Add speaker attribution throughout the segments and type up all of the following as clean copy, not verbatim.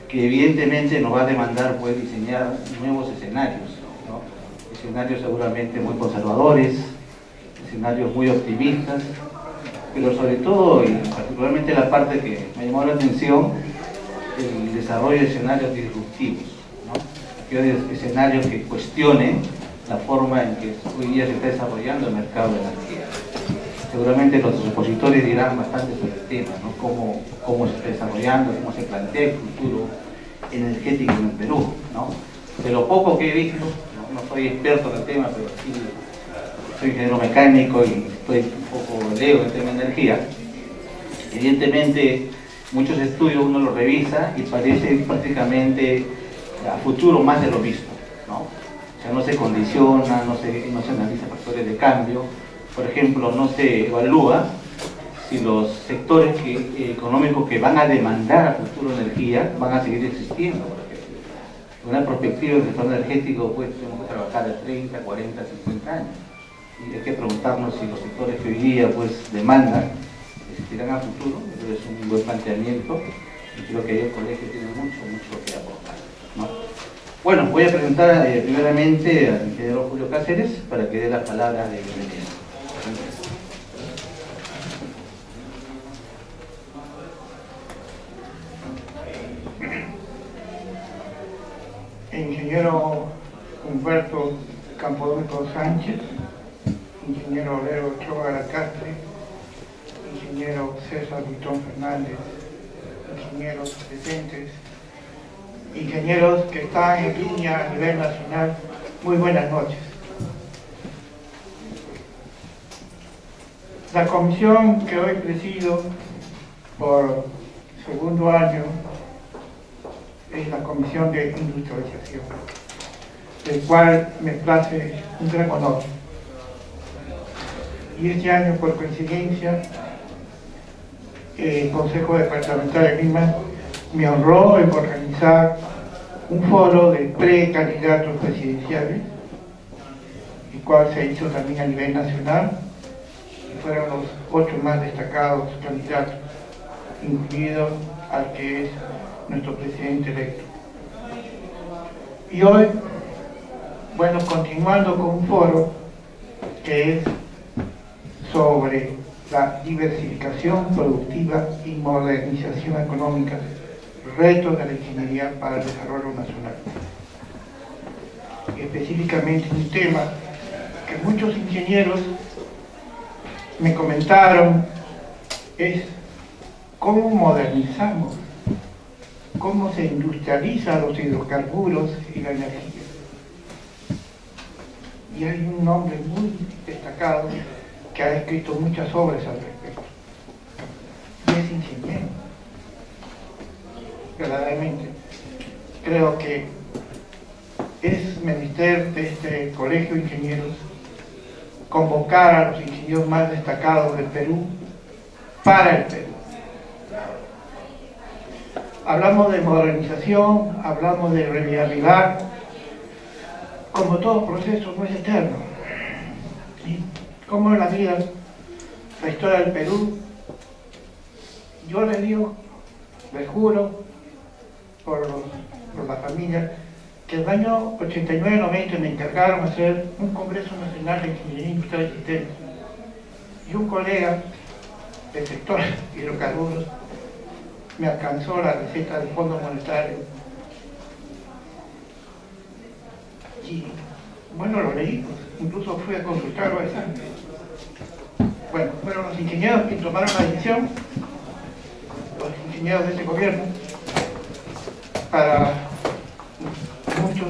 Speaker 1: que evidentemente nos va a demandar pues diseñar nuevos escenarios, ¿no? Escenarios seguramente muy conservadores, escenarios muy optimistas, pero sobre todo, y particularmente la parte que me llamó la atención, el desarrollo de escenarios disruptivos, ¿no? Aquellos escenarios que cuestionen la forma en que hoy día se está desarrollando el mercado de energía. Seguramente los expositores dirán bastante sobre el tema, ¿no? Cómo se está desarrollando, cómo se plantea el futuro energético en el Perú, ¿no? De lo poco que he visto, no soy experto en el tema, pero sí soy ingeniero mecánico y estoy un poco leo el tema de energía. Evidentemente, muchos estudios uno los revisa y parece prácticamente a futuro más de lo mismo, ¿no? O sea, no se condiciona, no se analiza factores de cambio. Por ejemplo, no se evalúa si los sectores económicos que van a demandar a futuro energía van a seguir existiendo, por ejemplo. En una perspectiva del sector energético, pues tenemos que trabajar a 30, 40, 50 años. Y hay que preguntarnos si los sectores que hoy día pues demandan existirán a futuro. Entonces es un buen planteamiento y creo que ahí el colegio tiene mucho que aportar, ¿no? Bueno, voy a presentar primeramente al ingeniero Julio Cáceres para que dé las palabras de bienvenida.
Speaker 2: Ingeniero Humberto Campodónico Sánchez, ingeniero Olero Ochoa Aracastre, ingeniero César Vitón Fernández, ingenieros presentes, ingenieros que están en línea a nivel nacional, muy buenas noches. La comisión que hoy presido por segundo año es la Comisión de Industrialización, del cual me place un gran honor. Y este año, por coincidencia, el Consejo Departamental de Lima me honró en organizar un foro de precandidatos presidenciales, el cual se hizo también a nivel nacional, y fueron los 8 más destacados candidatos, incluido al que es nuestro presidente electo. Y hoy, bueno, continuando con un foro que es sobre la diversificación productiva y modernización económica, retos de la ingeniería para el desarrollo nacional. Y específicamente un tema que muchos ingenieros me comentaron es cómo modernizamos, cómo se industrializa los hidrocarburos y la energía. Y hay un hombre muy destacado que ha escrito muchas obras al respecto. Y es ingeniero. Verdaderamente, creo que es menester de este colegio de ingenieros convocar a los ingenieros más destacados del Perú para el Perú. Hablamos de modernización, hablamos de reviabilidad. Como todo proceso no es eterno. Y como en la vida, la historia del Perú, yo les digo, les juro, por la familia, que el año 89-90 me encargaron de hacer un Congreso Nacional de Ingeniería Industrial y Sistemas. Y un colega del sector hidrocarburos me alcanzó la receta del Fondo Monetario. Y bueno, lo leí, pues, incluso fui a consultarlo a esa. Bueno, fueron los ingenieros que tomaron la decisión, los ingenieros de este gobierno, para muchos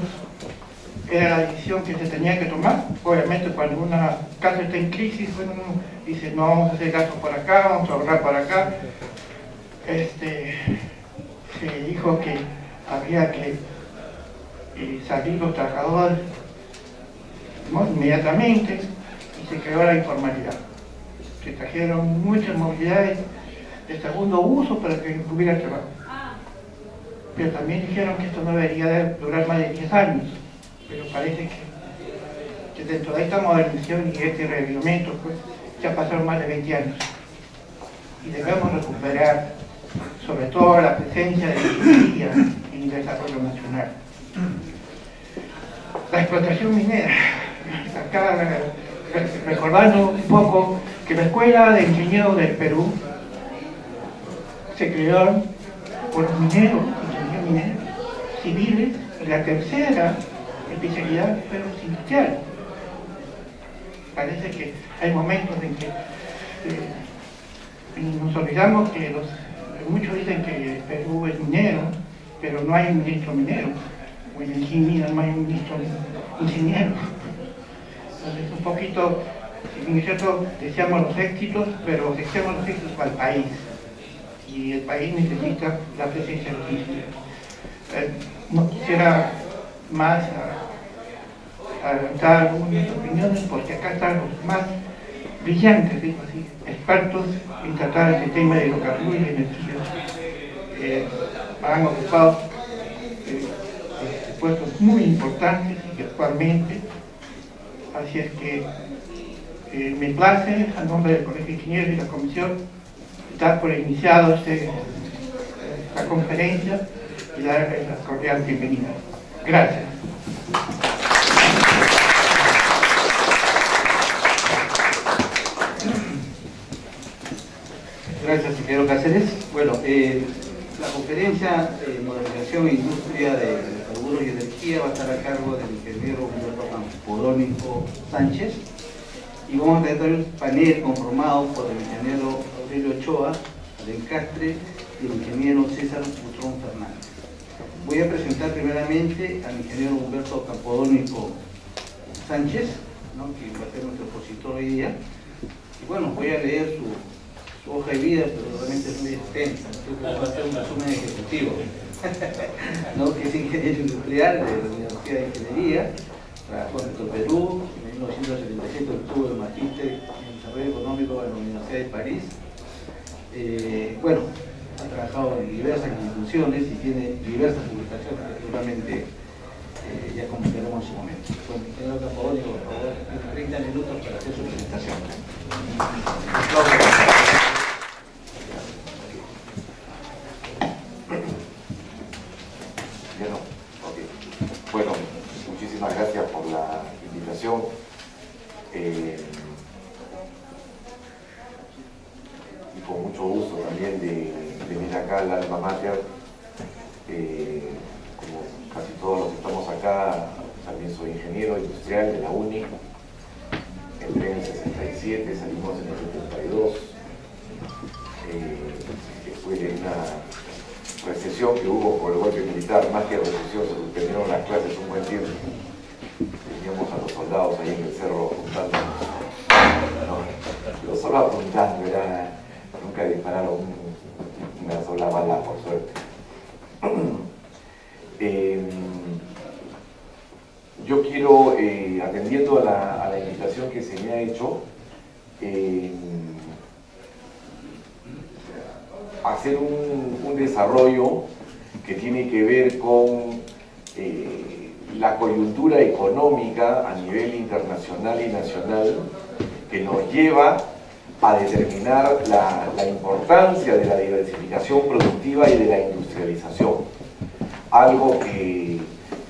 Speaker 2: era la decisión que se tenía que tomar. Obviamente cuando una casa está en crisis, bueno, uno dice no vamos a hacer gasto por acá, vamos a ahorrar por acá. Se dijo que había que salir los trabajadores inmediatamente y se creó la informalidad. Se trajeron muchas movilidades de segundo uso para que hubiera trabajo. Pero también dijeron que esto no debería durar más de 10 años. Pero parece que dentro de esta modernización y este reavivamiento, pues, ya pasaron más de 20 años. Y debemos recuperar, sobre todo, la presencia de la ingeniería y desarrollo nacional. La explotación minera. Acá recordando un poco que la Escuela de Ingenieros del Perú se creó por los mineros, ingenieros mineros, civiles, y la tercera especialidad fue los industriales. Parece que hay momentos en que nos olvidamos que muchos dicen que Perú es minero, pero no hay un ministro minero, o en el GIMI no hay un ministro ingeniero. Entonces un poquito, en cierto, deseamos los éxitos, pero deseamos los éxitos para el país, y el país necesita la presencia de los ingenieros. No quisiera más dar algunas opiniones, porque acá están los más brillantes, digo así, expertos en tratar este tema de hidrocarburos y energía. Han ocupado puestos muy importantes y actualmente, así es que me place, a nombre del Colegio de Ingenieros y la Comisión, dar por iniciado esta conferencia y dar la cordial bienvenida. Gracias.
Speaker 1: Gracias, ingeniero Cáceres. Bueno, la conferencia Modernización e Industria de Hidrocarburos y Energía va a estar a cargo del ingeniero Humberto Campodónico Sánchez, y vamos a tener un panel conformado por el ingeniero Aurelio Ochoa Alencastre y el ingeniero César Butrón Fernández. Voy a presentar primeramente al ingeniero Humberto Campodónico Sánchez, ¿no?, que va a ser nuestro expositor hoy día. Y bueno, voy a leer su hoja de vida, pero realmente es muy extensa, entonces va a ser un resumen ejecutivo. ¿No?, que es ingeniero industrial de la Universidad de Ingeniería, trabajó en Perú, en 1977 obtuvo el magíster en Desarrollo Económico en la Universidad de París. Bueno, ha trabajado en diversas instituciones y tiene diversas publicaciones que seguramente ya comentaremos en su momento. Bueno, ingeniero Campodónico, por favor, 30 minutos para hacer su presentación.
Speaker 3: Bueno, muchísimas gracias por la invitación. Y con mucho gusto también de venir acá al alma mater. Como casi todos los que estamos acá, también soy ingeniero industrial de la UNI. Entré en el 67, salimos en el 72. Después de una recesión que hubo por el golpe militar, más que recesión, se suspendieron las clases un buen tiempo. Teníamos a los soldados ahí en el cerro apuntando. No solo apuntando, nunca dispararon una sola bala, por suerte. Yo quiero, atendiendo a la invitación que se me ha hecho, hacer un desarrollo que tiene que ver con la coyuntura económica a nivel internacional y nacional, que nos lleva a determinar la importancia de la diversificación productiva y de la industrialización. Algo que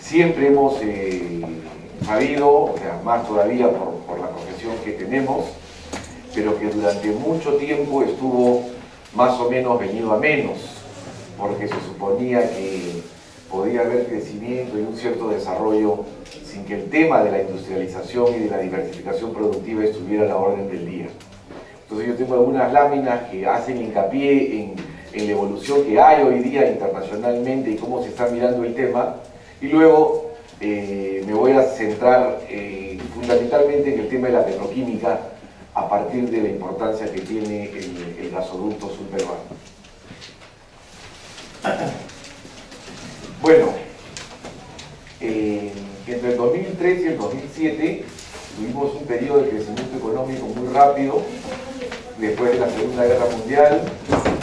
Speaker 3: siempre hemos sabido, o sea, más todavía por la profesión que tenemos, pero que durante mucho tiempo estuvo más o menos venido a menos, porque se suponía que podía haber crecimiento y un cierto desarrollo sin que el tema de la industrialización y de la diversificación productiva estuviera a la orden del día. Entonces yo tengo algunas láminas que hacen hincapié en la evolución que hay hoy día internacionalmente y cómo se está mirando el tema, y luego me voy a centrar fundamentalmente en el tema de la petroquímica a partir de la importancia que tiene el gasoducto subperuano. Bueno, entre el 2003 y el 2007 tuvimos un periodo de crecimiento económico muy rápido, después de la Segunda Guerra Mundial,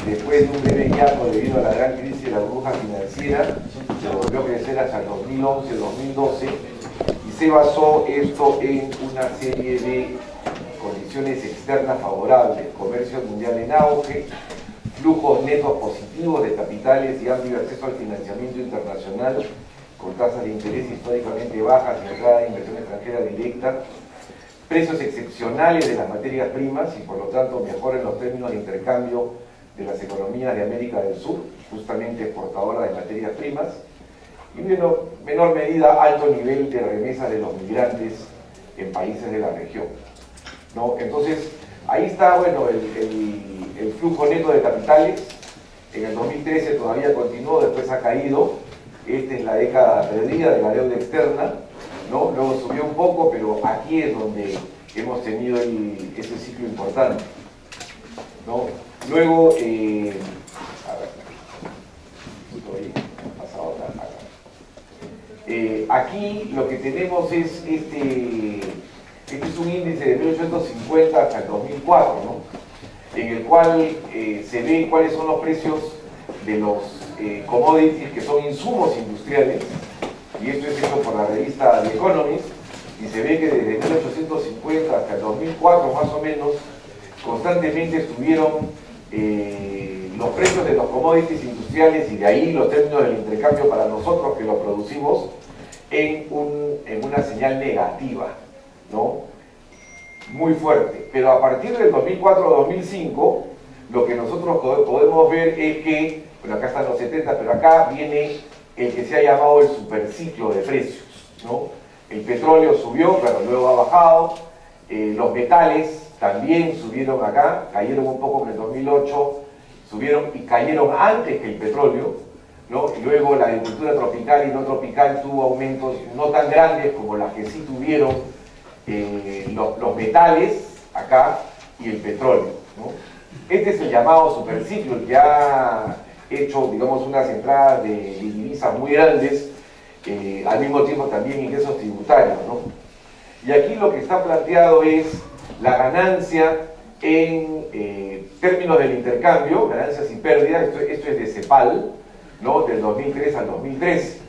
Speaker 3: después de un breve hiato debido a la gran crisis de la burbuja financiera, se volvió a crecer hasta el 2011-2012, y se basó esto en una serie de condiciones externas favorables: comercio mundial en auge, flujos netos positivos de capitales y amplio acceso al financiamiento internacional, con tasas de interés históricamente bajas y entrada de inversión extranjera directa, precios excepcionales de las materias primas y por lo tanto mejor en los términos de intercambio de las economías de América del Sur, justamente exportadoras de materias primas, y en menor medida alto nivel de remesas de los migrantes en países de la región, ¿no? Entonces, ahí está, bueno, el flujo neto de capitales. En el 2013 todavía continuó, después ha caído. Esta es la década perdida de la deuda externa, ¿no? Luego subió un poco, pero aquí es donde hemos tenido ese ciclo importante, ¿no? Luego, a ver, aquí lo que tenemos es este es un índice de 1850 hasta el 2004, ¿no? En el cual se ve cuáles son los precios de los commodities que son insumos industriales, y esto es hecho por la revista The Economist, y se ve que desde 1850 hasta el 2004 más o menos constantemente estuvieron los precios de los commodities industriales y de ahí los términos del intercambio para nosotros que lo producimos en una señal negativa, ¿no? Muy fuerte. Pero a partir del 2004-2005 lo que nosotros podemos ver es que, bueno, acá están los 70, pero acá viene el que se ha llamado el superciclo de precios, ¿no? El petróleo subió, pero luego ha bajado, los metales también subieron acá, cayeron un poco en el 2008, subieron y cayeron antes que el petróleo, ¿no? Y luego la agricultura tropical y no tropical tuvo aumentos no tan grandes como las que sí tuvieron los metales acá y el petróleo, ¿no? Este es el llamado superciclo, el que ha hecho, digamos, unas entradas de divisas muy grandes, al mismo tiempo también ingresos tributarios, ¿no? Y aquí lo que está planteado es la ganancia en términos del intercambio, ganancias y pérdidas. Esto es de CEPAL, ¿no? Del 2003 al 2013.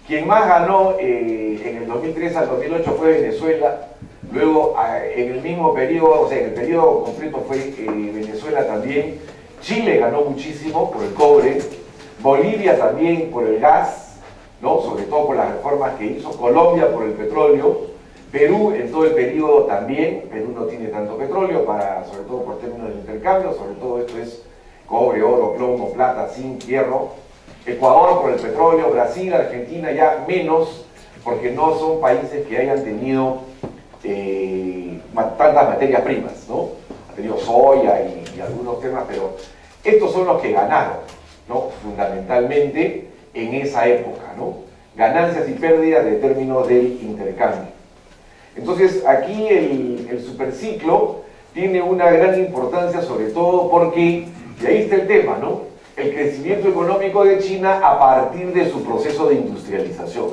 Speaker 3: Quien más ganó en el 2003 al 2008 fue Venezuela. Luego, en el mismo periodo, o sea, en el periodo completo fue Venezuela también. Chile ganó muchísimo por el cobre. Bolivia también por el gas, ¿no? Sobre todo por las reformas que hizo. Colombia por el petróleo. Perú en todo el periodo también. Perú no tiene tanto petróleo, sobre todo por términos de intercambio. Sobre todo esto es cobre, oro, plomo, plata, zinc, hierro. Ecuador por el petróleo. Brasil, Argentina ya menos, porque no son países que hayan tenido tantas materias primas, ¿no? Ha tenido soya y algunos temas, pero estos son los que ganaron, ¿no? Fundamentalmente en esa época, ¿no? Ganancias y pérdidas de términos del intercambio. Entonces aquí el superciclo tiene una gran importancia, sobre todo porque, y ahí está el tema, ¿no? El crecimiento económico de China a partir de su proceso de industrialización,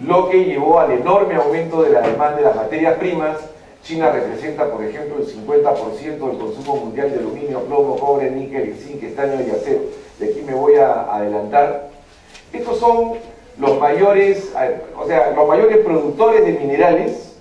Speaker 3: lo que llevó al enorme aumento de la demanda de las materias primas. China representa, por ejemplo, el 50% del consumo mundial de aluminio, plomo, cobre, níquel, zinc, estaño y acero. De aquí me voy a adelantar. Estos son los mayores, o sea, los mayores productores de minerales,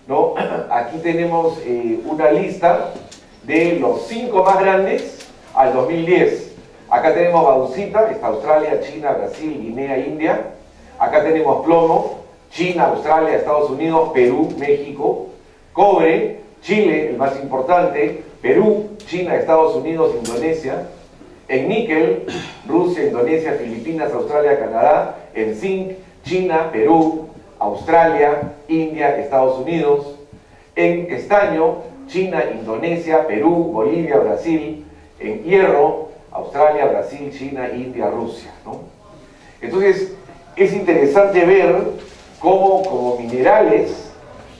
Speaker 3: ¿no? Aquí tenemos una lista de los 5 más grandes al 2010. Acá tenemos bauxita, está Australia, China, Brasil, Guinea, India. Acá tenemos plomo, China, Australia, Estados Unidos, Perú, México. Cobre, Chile, el más importante, Perú, China, Estados Unidos, Indonesia. En níquel, Rusia, Indonesia, Filipinas, Australia, Canadá. En zinc, China, Perú, Australia, India, Estados Unidos. En estaño, China, Indonesia, Perú, Bolivia, Brasil. En hierro, Australia, Brasil, China, India, Rusia, ¿no? Entonces, es interesante ver cómo como minerales,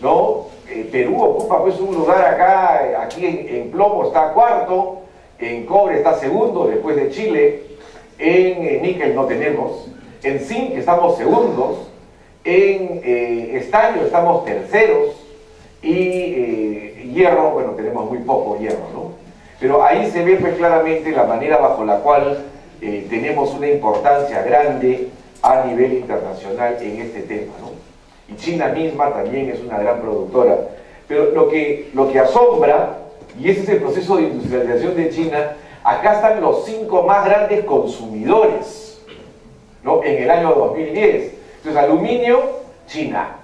Speaker 3: ¿no? Perú ocupa pues un lugar acá, aquí en plomo está cuarto, en cobre está segundo después de Chile, en níquel no tenemos, en zinc estamos segundos, en estaño estamos terceros y hierro, bueno, tenemos muy poco hierro, ¿no? Pero ahí se ve pues claramente la manera bajo la cual tenemos una importancia grande a nivel internacional en este tema, ¿no? Y China misma también es una gran productora. Pero lo que asombra, y ese es el proceso de industrialización de China, Acá están los 5 más grandes consumidores, ¿no? En el año 2010. Entonces, aluminio, China,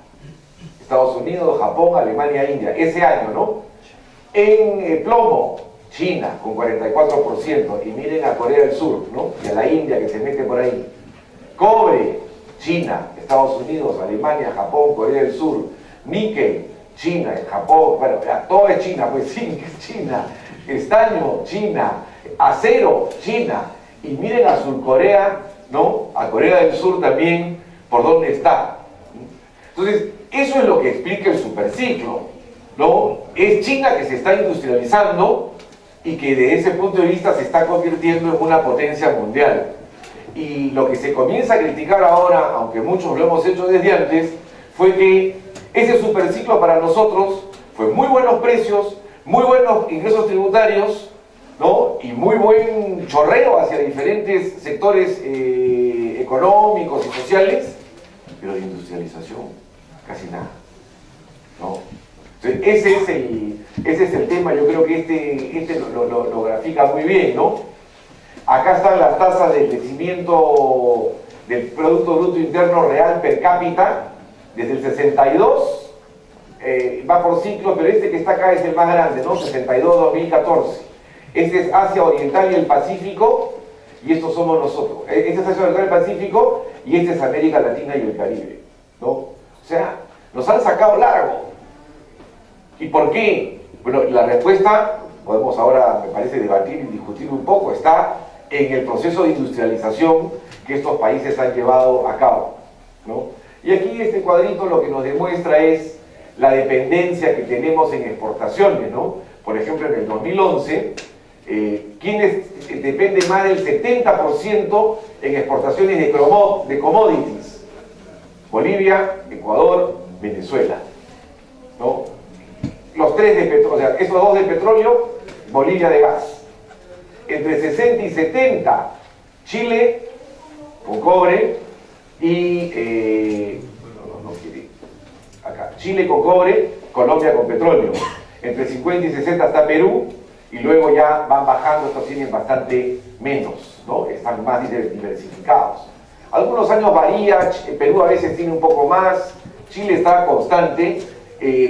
Speaker 3: Estados Unidos, Japón, Alemania, India, ese año, ¿no? En plomo, China, con 44%, y miren a Corea del Sur, ¿no? Y a la India que se mete por ahí. Cobre, China, Estados Unidos, Alemania, Japón, Corea del Sur. Níquel, China, Japón, bueno, todo es China, pues zinc, China. Estaño, China. Acero, China. Y miren a Surcorea, ¿no? A Corea del Sur también, por dónde está. Entonces, eso es lo que explica el superciclo, ¿no? Es China que se está industrializando y que desde ese punto de vista se está convirtiendo en una potencia mundial. Y lo que se comienza a criticar ahora, aunque muchos lo hemos hecho desde antes, fue que ese superciclo para nosotros fue muy buenos precios, muy buenos ingresos tributarios, ¿no? Y muy buen chorreo hacia diferentes sectores económicos y sociales, pero de industrialización, casi nada, ¿no? Entonces, ese es el tema. Yo creo que este lo grafica muy bien, ¿no? Acá están las tasas de crecimiento del Producto Bruto Interno Real per cápita desde el 62, va por ciclos, pero este que está acá es el más grande, ¿no? 62-2014. Este es Asia Oriental y el Pacífico, y estos somos nosotros. Este es Asia Oriental y el Pacífico, y este es América Latina y el Caribe, ¿no? O sea, nos han sacado largo. ¿Y por qué? Bueno, la respuesta, podemos ahora, me parece, debatir y discutir un poco, está en el proceso de industrialización que estos países han llevado a cabo, ¿no? Y aquí este cuadrito lo que nos demuestra es la dependencia que tenemos en exportaciones, ¿no? Por ejemplo, en el 2011, ¿quiénes dependen más del 70% en exportaciones de commodities? Bolivia, Ecuador, Venezuela, ¿no? Los tres de petróleo, o sea, esos dos de petróleo, Bolivia de gas. Entre 60 y 70, Chile con cobre y acá, Chile con cobre, Colombia con petróleo. Entre 50 y 60 está Perú, y luego ya van bajando, estos tienen bastante menos, ¿no? Están más diversificados. Algunos años varía, Perú a veces tiene un poco más, Chile está constante.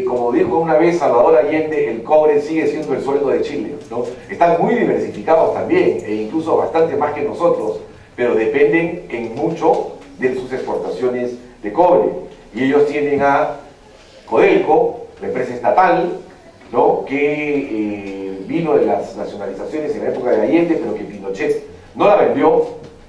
Speaker 3: Como dijo una vez Salvador Allende, el cobre sigue siendo el sueldo de Chile, ¿no? Están muy diversificados también, e incluso bastante más que nosotros, pero dependen en mucho de sus exportaciones de cobre. Y ellos tienen a Codelco, la empresa estatal, ¿no? Que vino de las nacionalizaciones en la época de Allende, pero que Pinochet no la vendió,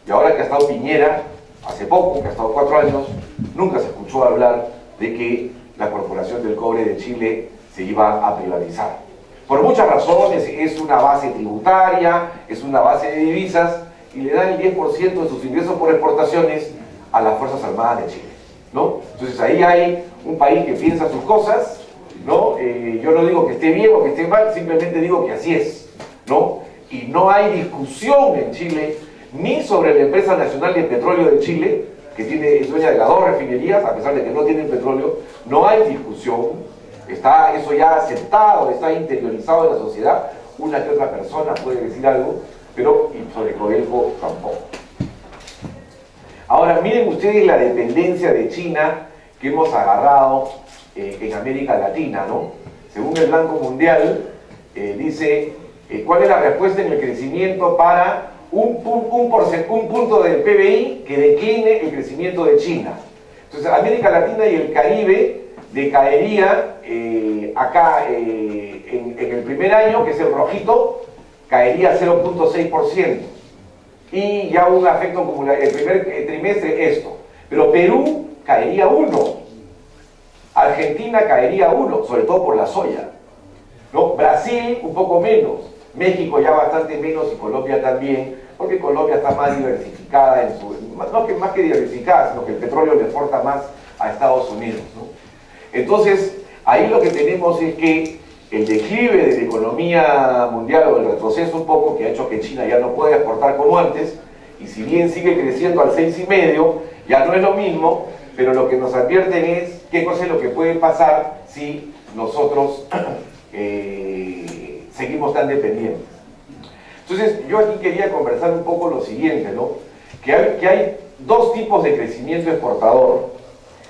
Speaker 3: y ahora que ha estado Piñera, hace poco, que ha estado 4 años, nunca se escuchó hablar de que la Corporación del Cobre de Chile se iba a privatizar. Por muchas razones, es una base tributaria, es una base de divisas, y le da el 10% de sus ingresos por exportaciones a las Fuerzas Armadas de Chile, ¿no? Entonces ahí hay un país que piensa sus cosas, ¿no? Yo no digo que esté bien o que esté mal, simplemente digo que así es, ¿no? Y no hay discusión en Chile ni sobre la Empresa Nacional de Petróleo de Chile, que es dueña de las 2 refinerías, a pesar de que no tienen petróleo. No hay discusión, está eso ya aceptado, está interiorizado en la sociedad. Una que otra persona puede decir algo, pero sobre Codelco tampoco. Ahora miren ustedes la dependencia de China que hemos agarrado en América Latina, ¿no? Según el Banco Mundial, dice, ¿cuál es la respuesta en el crecimiento para un punto del PBI que decline el crecimiento de China? Entonces, América Latina y el Caribe decaería acá en el primer año, que es el rojito, caería 0.6%. Y ya un efecto acumulado, el primer trimestre esto. Pero Perú caería 1%. Argentina caería 1%, sobre todo por la soya, ¿no? Brasil un poco menos. México ya bastante menos, y Colombia también, porque Colombia está más diversificada en su... No que más que diversificada, sino que el petróleo le exporta más a Estados Unidos, ¿no? Entonces, ahí lo que tenemos es que el declive de la economía mundial, o el retroceso un poco, que ha hecho que China ya no pueda exportar como antes, y si bien sigue creciendo al 6,5%, ya no es lo mismo, pero lo que nos advierten es qué cosa es lo que puede pasar si nosotros seguimos tan dependientes. Entonces, yo aquí quería conversar un poco lo siguiente, ¿no? Que hay dos tipos de crecimiento exportador,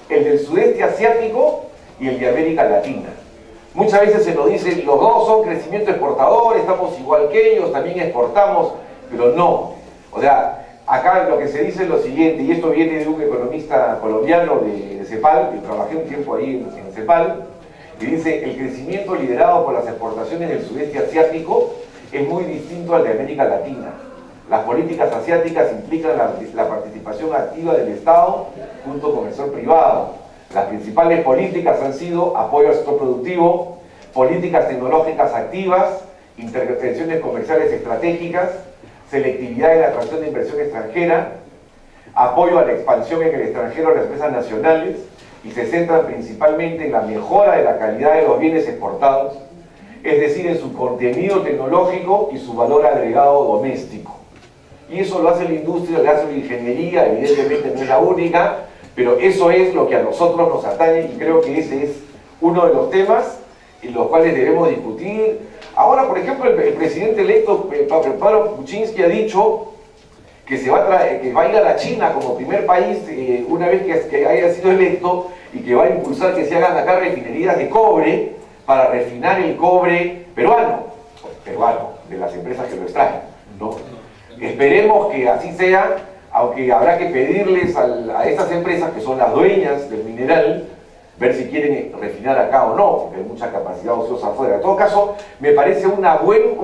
Speaker 3: el del sudeste asiático y el de América Latina. Muchas veces se nos dice, los dos son crecimiento exportador, estamos igual que ellos, también exportamos, pero no. O sea, acá lo que se dice es lo siguiente, y esto viene de un economista colombiano de CEPAL, que trabajé un tiempo ahí en CEPAL, que dice, el crecimiento liderado por las exportaciones del sudeste asiático es muy distinto al de América Latina. Las políticas asiáticas implican la participación activa del Estado junto con el sector privado. Las principales políticas han sido apoyo al sector productivo, políticas tecnológicas activas, intervenciones comerciales estratégicas, selectividad en la atracción de inversión extranjera, apoyo a la expansión en el extranjero de las empresas nacionales, y se centran principalmente en la mejora de la calidad de los bienes exportados, es decir, en su contenido tecnológico y su valor agregado doméstico. Y eso lo hace la industria, lo hace la ingeniería, evidentemente no es la única, pero eso es lo que a nosotros nos atañe, y creo que ese es uno de los temas en los cuales debemos discutir. Ahora, por ejemplo, el presidente electo, Pablo Kuczynski, ha dicho que va a ir a la China como primer país una vez que haya sido electo, y que va a impulsar que se hagan acá refinerías de cobre para refinar el cobre peruano, de las empresas que lo extraen, ¿no? Esperemos que así sea, aunque habrá que pedirles a estas empresas, que son las dueñas del mineral, ver si quieren refinar acá o no, porque hay mucha capacidad ociosa afuera. En todo caso, me parece un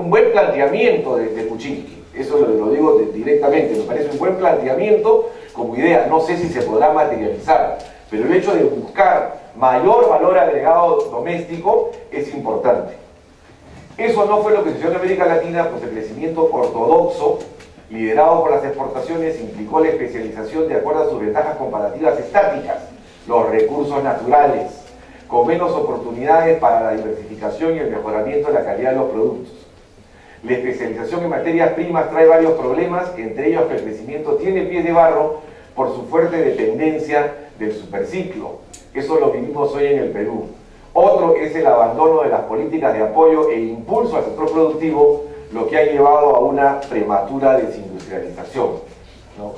Speaker 3: buen planteamiento de Kuczynski. Eso lo digo directamente, me parece un buen planteamiento como idea. No sé si se podrá materializar, pero el hecho de buscar mayor valor agregado doméstico es importante. Eso no fue lo que sucedió en América Latina, pues el crecimiento ortodoxo, liderado por las exportaciones, implicó la especialización de acuerdo a sus ventajas comparativas estáticas, los recursos naturales, con menos oportunidades para la diversificación y el mejoramiento de la calidad de los productos. La especialización en materias primas trae varios problemas, entre ellos que el crecimiento tiene pies de barro por su fuerte dependencia del superciclo. Eso lo vivimos hoy en el Perú. Otro es el abandono de las políticas de apoyo e impulso al sector productivo, lo que ha llevado a una prematura desindustrialización, ¿no?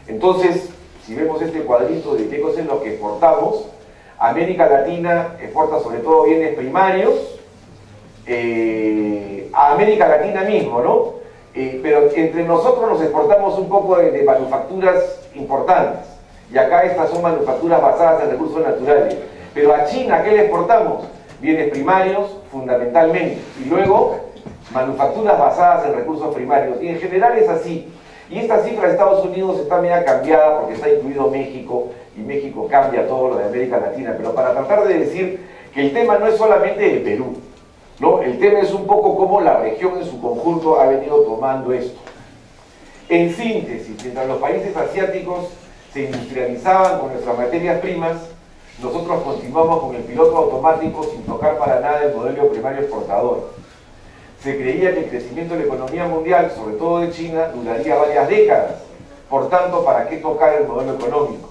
Speaker 3: Entonces, si vemos este cuadrito de qué cosas es lo que exportamos, América Latina exporta sobre todo bienes primarios, a América Latina mismo, ¿no? Pero entre nosotros nos exportamos un poco de manufacturas importantes, y acá estas son manufacturas basadas en recursos naturales. Pero a China, ¿qué le exportamos? Bienes primarios, fundamentalmente, y luego manufacturas basadas en recursos primarios, y en general es así. Y esta cifra de Estados Unidos está media cambiada porque está incluido México, y México cambia todo lo de América Latina, pero para tratar de decir que el tema no es solamente el Perú, ¿no? El tema es un poco cómo la región en su conjunto ha venido tomando esto. En síntesis, mientras los países asiáticos se industrializaban con nuestras materias primas, nosotros continuamos con el piloto automático sin tocar para nada el modelo primario exportador. Se creía que el crecimiento de la economía mundial, sobre todo de China, duraría varias décadas. Por tanto, ¿para qué tocar el modelo económico?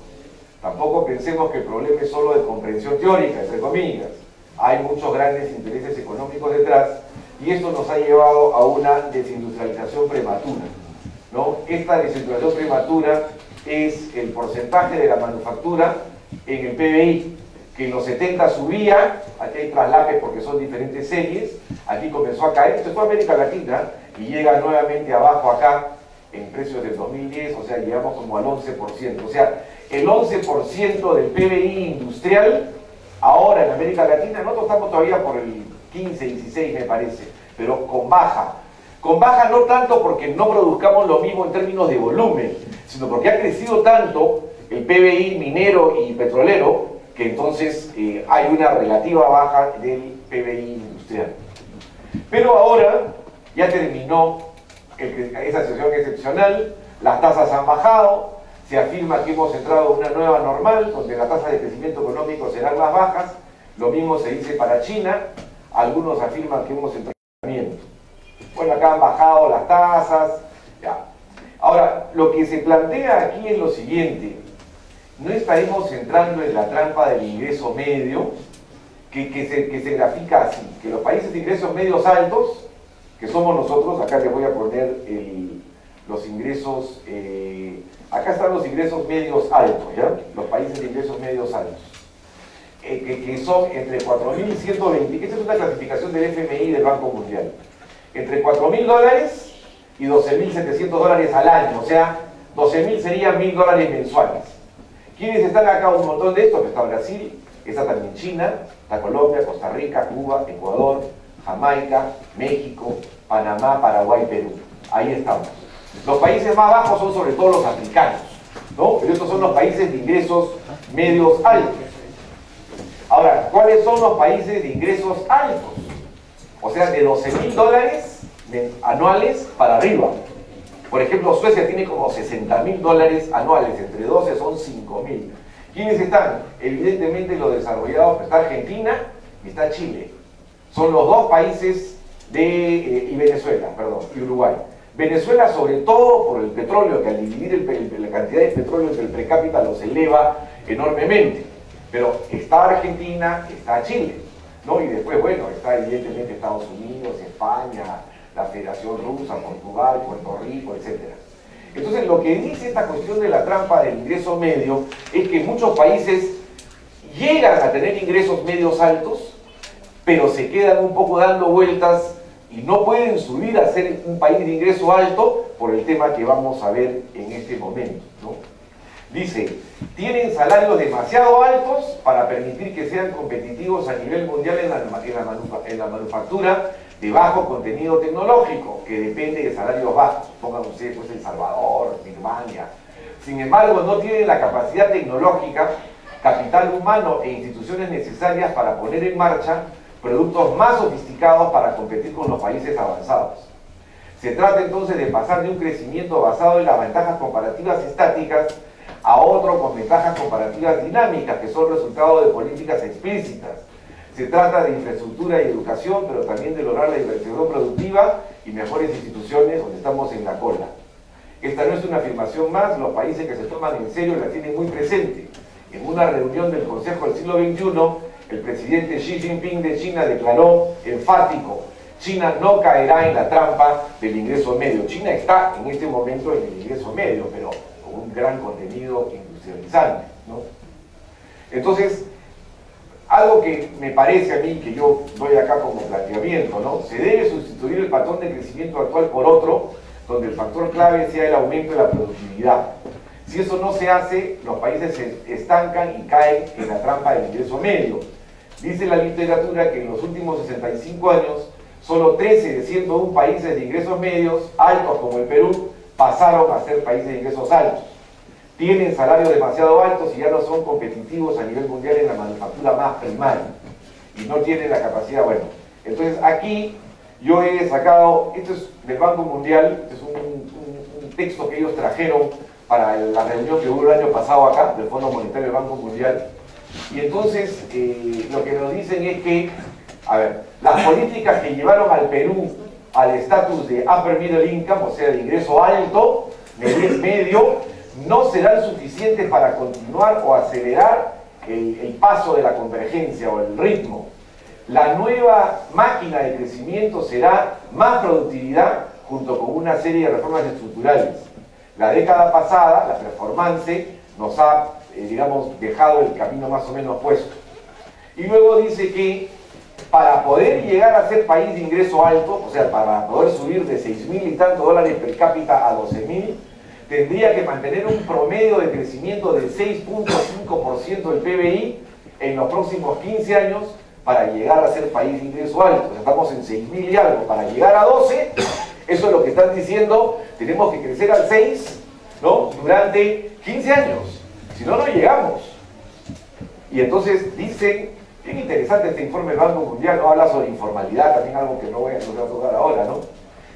Speaker 3: Tampoco pensemos que el problema es solo de comprensión teórica, entre comillas. Hay muchos grandes intereses económicos detrás, y esto nos ha llevado a una desindustrialización prematura, ¿no? Esta desindustrialización prematura es el porcentaje de la manufactura en el PBI, que en los 70 subía, aquí hay traslapes porque son diferentes series, aquí comenzó a caer, esto es toda América Latina, y llega nuevamente abajo acá, en precios del 2010, o sea, llegamos como al 11%, o sea, el 11% del PBI industrial, ahora en América Latina, nosotros estamos todavía por el 15, 16 me parece, pero con baja no tanto porque no produzcamos lo mismo en términos de volumen, sino porque ha crecido tanto el PBI minero y petrolero, que entonces hay una relativa baja del PBI industrial. Pero ahora ya terminó esa situación excepcional, las tasas han bajado, se afirma que hemos entrado en una nueva normal, donde las tasas de crecimiento económico serán más bajas, lo mismo se dice para China, algunos afirman que hemos entrado en crecimiento. Bueno, acá han bajado las tasas, ya. Ahora, lo que se plantea aquí es lo siguiente: no estaremos entrando en la trampa del ingreso medio, que se grafica así, que los países de ingresos medios altos que somos nosotros. Acá les voy a poner los ingresos, acá están los ingresos medios altos, ¿ya? Los países de ingresos medios altos, que son entre 4.120, esta es una clasificación del FMI del Banco Mundial, entre $4.000 y $12.700 al año, o sea, 12.000 serían $1.000 mensuales. ¿Quiénes están acá? Un montón de estos. Está Brasil, está también China, está Colombia, Costa Rica, Cuba, Ecuador, Jamaica, México, Panamá, Paraguay, Perú. Ahí estamos. Los países más bajos son sobre todo los africanos, ¿no? Pero estos son los países de ingresos medios altos. Ahora, ¿cuáles son los países de ingresos altos? O sea, de $12.000 anuales para arriba. Por ejemplo, Suecia tiene como $60.000 anuales, entre 12 son 5.000. ¿Quiénes están? Evidentemente los desarrollados, pero está Argentina y está Chile. Son los dos países y Venezuela, perdón, y Uruguay. Venezuela, sobre todo por el petróleo, que al dividir la cantidad de petróleo entre el per cápita los eleva enormemente. Pero está Argentina, está Chile, ¿no? Y después, bueno, está evidentemente Estados Unidos, España, la Federación Rusa, Portugal, Puerto Rico, etc. Entonces, lo que dice esta cuestión de la trampa del ingreso medio es que muchos países llegan a tener ingresos medios altos, pero se quedan un poco dando vueltas y no pueden subir a ser un país de ingreso alto por el tema que vamos a ver en este momento, ¿no? Dice, tienen salarios demasiado altos para permitir que sean competitivos a nivel mundial en la manufactura de bajo contenido tecnológico, que depende de salarios bajos. Pongan ustedes pues El Salvador, Birmania. Sin embargo, no tienen la capacidad tecnológica, capital humano e instituciones necesarias para poner en marcha productos más sofisticados para competir con los países avanzados. Se trata entonces de pasar de un crecimiento basado en las ventajas comparativas estáticas a otro con ventajas comparativas dinámicas, que son resultado de políticas explícitas. Se trata de infraestructura y educación, pero también de lograr la inversión productiva y mejores instituciones, donde estamos en la cola. Esta no es una afirmación más, los países que se toman en serio la tienen muy presente. En una reunión del Consejo del siglo XXI, el presidente Xi Jinping de China declaró enfático: China no caerá en la trampa del ingreso medio. China está en este momento en el ingreso medio, pero con un gran contenido industrializante, ¿no? Entonces, algo que me parece a mí, que yo doy acá como planteamiento, ¿no? Se debe sustituir el patrón de crecimiento actual por otro, donde el factor clave sea el aumento de la productividad. Si eso no se hace, los países se estancan y caen en la trampa del ingreso medio. Dice la literatura que en los últimos 65 años, solo 13 de 101 países de ingresos medios, altos como el Perú, pasaron a ser países de ingresos altos. Tienen salarios demasiado altos y ya no son competitivos a nivel mundial en la manufactura más primaria. Y no tienen la capacidad, bueno. Entonces aquí yo he sacado, esto es del Banco Mundial, este es un texto que ellos trajeron para la reunión que hubo el año pasado acá, del Fondo Monetario del Banco Mundial. Y entonces lo que nos dicen es que, a ver, las políticas que llevaron al Perú al estatus de Upper Middle Income, o sea, de ingreso alto, medio, no serán suficientes para continuar o acelerar el paso de la convergencia o el ritmo. La nueva máquina de crecimiento será más productividad junto con una serie de reformas estructurales. La década pasada, la performance, nos ha, digamos, dejado el camino más o menos puesto. Y luego dice que para poder llegar a ser país de ingreso alto, o sea, para poder subir de 6.000 y tantos dólares per cápita a 12.000, tendría que mantener un promedio de crecimiento del 6.5% del PBI en los próximos 15 años para llegar a ser país de ingreso alto. O sea, estamos en 6.000 y algo. Para llegar a 12, eso es lo que están diciendo, tenemos que crecer al 6, ¿no? Durante 15 años. Si no, no llegamos. Y entonces dicen, bien interesante este informe del Banco Mundial, ¿no? Habla sobre informalidad, también algo que no voy a tocar ahora, ¿no?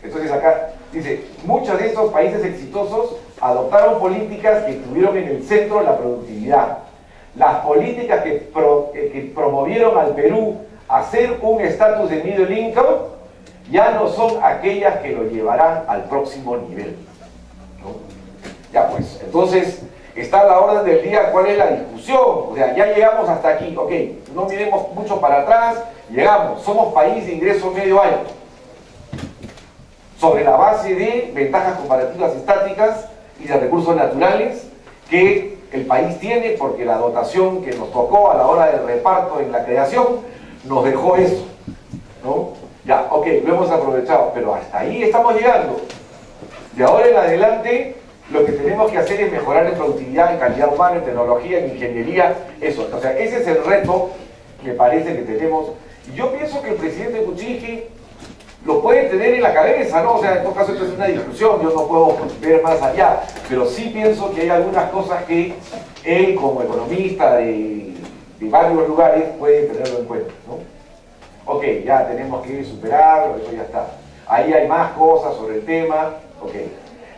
Speaker 3: Entonces acá dice, muchos de estos países exitosos adoptaron políticas que tuvieron en el centro la productividad. Las políticas que promovieron al Perú a ser un estatus de middle income ya no son aquellas que lo llevarán al próximo nivel, ¿no? Ya pues, entonces está a la orden del día cuál es la discusión. O sea, ya llegamos hasta aquí, ok, no miremos mucho para atrás, llegamos, somos país de ingreso medio alto. sobre la base de ventajas comparativas estáticas y de recursos naturales que el país tiene, porque la dotación que nos tocó a la hora del reparto en la creación nos dejó eso, ¿no? Ya, ok, lo hemos aprovechado, pero hasta ahí estamos llegando. De ahora en adelante, lo que tenemos que hacer es mejorar en productividad, en calidad humana, en tecnología, en ingeniería, eso. O sea, ese es el reto, me parece, que tenemos. Y yo pienso que el presidente Kuczynski lo puede tener en la cabeza, ¿no? O sea, en todo caso esto es una discusión, yo no puedo ver más allá, pero sí pienso que hay algunas cosas que él, como economista de varios lugares, puede tenerlo en cuenta, ¿no? Ok, ya tenemos que superarlo, eso ya está. Ahí hay más cosas sobre el tema, ok.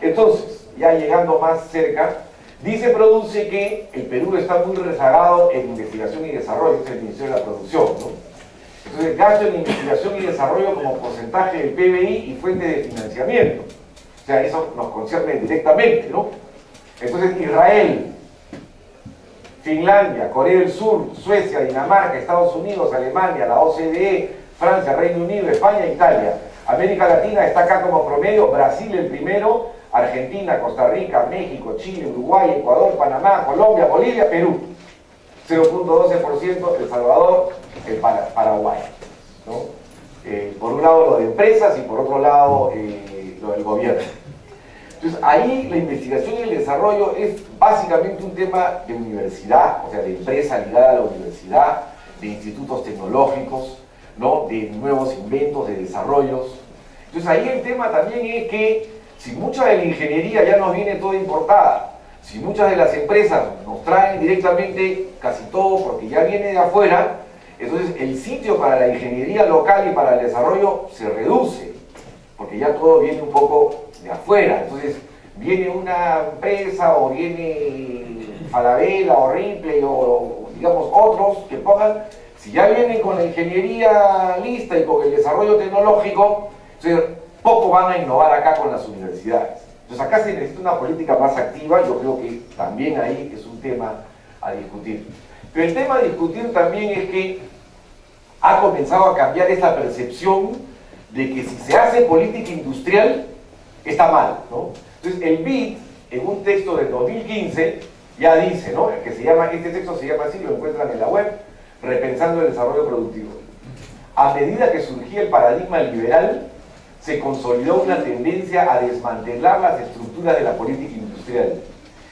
Speaker 3: Entonces, ya llegando más cerca, dice Produce que el Perú está muy rezagado en investigación y desarrollo, es el Ministerio de la Producción, ¿no? Entonces, gasto en investigación y desarrollo como porcentaje del PBI y fuente de financiamiento. O sea, eso nos concierne directamente, ¿no? Entonces, Israel, Finlandia, Corea del Sur, Suecia, Dinamarca, Estados Unidos, Alemania, la OCDE, Francia, Reino Unido, España, Italia. América Latina está acá como promedio, Brasil el primero, Argentina, Costa Rica, México, Chile, Uruguay, Ecuador, Panamá, Colombia, Bolivia, Perú. 0.12%, El Salvador, Paraguay, ¿no? Por un lado lo de empresas y por otro lado lo del gobierno. Entonces ahí la investigación y el desarrollo es básicamente un tema de universidad, o sea, de empresa ligada a la universidad, de institutos tecnológicos, ¿no? De nuevos inventos, de desarrollos. Entonces ahí el tema también es que si mucha de la ingeniería ya nos viene toda importada, si muchas de las empresas nos traen directamente casi todo porque ya viene de afuera, entonces el sitio para la ingeniería local y para el desarrollo se reduce, porque ya todo viene un poco de afuera. Entonces viene una empresa o viene Falabella o Ripley o digamos otros que pongan, si ya vienen con la ingeniería lista y con el desarrollo tecnológico, entonces poco van a innovar acá con las universidades. Entonces acá se necesita una política más activa, yo creo que también ahí es un tema a discutir. Pero el tema a discutir también es que ha comenzado a cambiar esta percepción de que si se hace política industrial, está mal, ¿no? Entonces el BID, en un texto del 2015, ya dice, ¿no? Que se llama, este texto se llama así, lo encuentran en la web, Repensando el Desarrollo Productivo. A medida que surgía el paradigma liberal, se consolidó una tendencia a desmantelar las estructuras de la política industrial.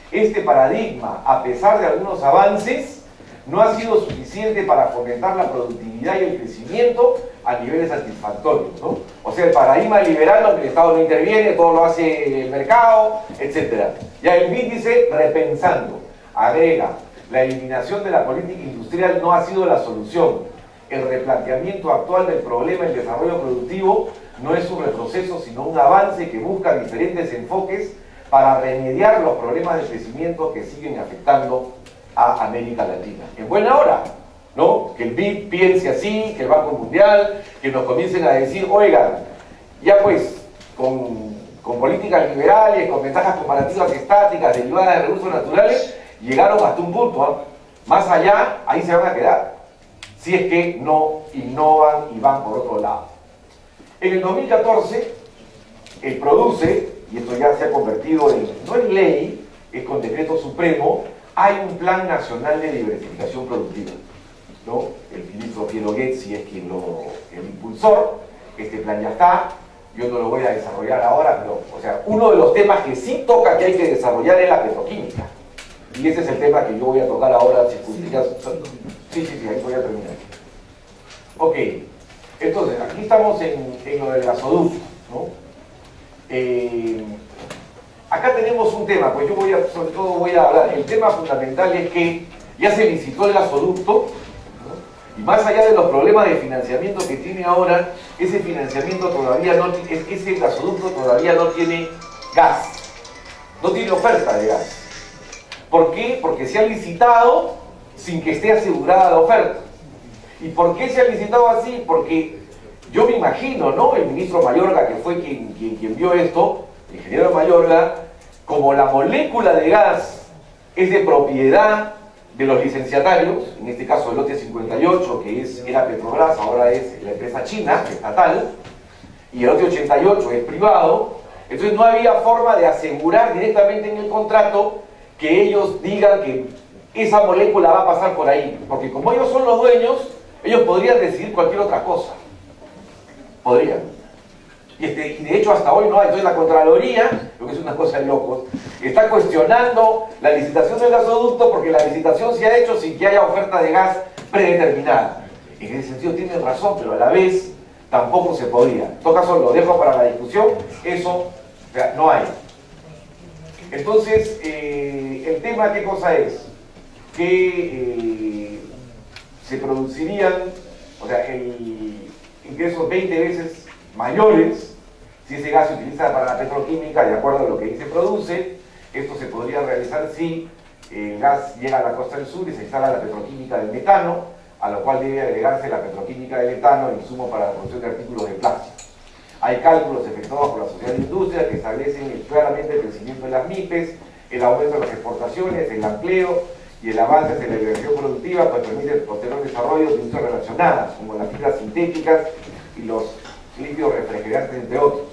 Speaker 3: Este paradigma, a pesar de algunos avances, no ha sido suficiente para fomentar la productividad y el crecimiento a niveles satisfactorios, ¿no? O sea, el paradigma liberal donde el Estado no interviene, todo lo hace el mercado, etc. Ya el BID dice, repensando, agrega, la eliminación de la política industrial no ha sido la solución. El replanteamiento actual del problema del desarrollo productivo no es un retroceso, sino un avance que busca diferentes enfoques para remediar los problemas de crecimiento que siguen afectando a América Latina. En buena hora, ¿no? Que el BID piense así, que el Banco Mundial, que nos comiencen a decir, oigan, ya pues, con políticas liberales, con ventajas comparativas estáticas derivadas de recursos naturales, llegaron hasta un punto, ¿eh? Más allá, ahí se van a quedar, si es que no innovan y van por otro lado. En el 2014, el Produce, y esto ya se ha convertido en, no en ley, es con decreto supremo, hay un Plan Nacional de Diversificación Productiva, ¿no? El ministro Piero Ghezzi es quien el impulsor, este plan ya está, yo no lo voy a desarrollar ahora, pero, o sea, uno de los temas que sí toca que hay que desarrollar es la petroquímica, y ese es el tema que yo voy a tocar ahora, sí, ahí voy a terminar. Ok, entonces, aquí estamos en lo del gasoducto, ¿no? Acá tenemos un tema, pues yo sobre todo voy a hablar, el tema fundamental es que ya se licitó el gasoducto, ¿no? Y más allá de los problemas de financiamiento que tiene ahora, ese financiamiento todavía no, ese gasoducto todavía no tiene gas, no tiene oferta de gas. ¿Por qué? Porque se ha licitado sin que esté asegurada la oferta. ¿Y por qué se ha licitado así? Porque yo me imagino, ¿no? El ministro Mayorga, que fue quien vio esto, el ingeniero Mayorga, como la molécula de gas es de propiedad de los licenciatarios, en este caso el lote 58, que era Petrobras, ahora es la empresa china, estatal, y el lote 88 es privado, entonces no había forma de asegurar directamente en el contrato que ellos digan que esa molécula va a pasar por ahí, porque como ellos son los dueños, ellos podrían decidir cualquier otra cosa. Podrían. Y de hecho hasta hoy no hay. Entonces la Contraloría, lo que es una cosa de locos, está cuestionando la licitación del gasoducto porque la licitación se ha hecho sin que haya oferta de gas predeterminada. En ese sentido tienen razón, pero a la vez tampoco se podría. En todo caso lo dejo para la discusión, eso, o sea, no hay. Entonces, el tema, ¿qué cosa es? Que se producirían, o sea, ingresos 20 veces mayores si ese gas se utiliza para la petroquímica, de acuerdo a lo que ahí se produce. Esto se podría realizar si el gas llega a la costa del sur y se instala la petroquímica del metano, a lo cual debe agregarse la petroquímica del etano, el insumo para la producción de artículos de plástico. Hay cálculos efectuados por la Sociedad de Industria que establecen claramente el crecimiento de las MIPES, el aumento de las exportaciones, el empleo y el avance de la liberación productiva, pues permite el posterior desarrollo de industrias relacionadas, como las fibras sintéticas y los líquidos refrigerantes, entre otros.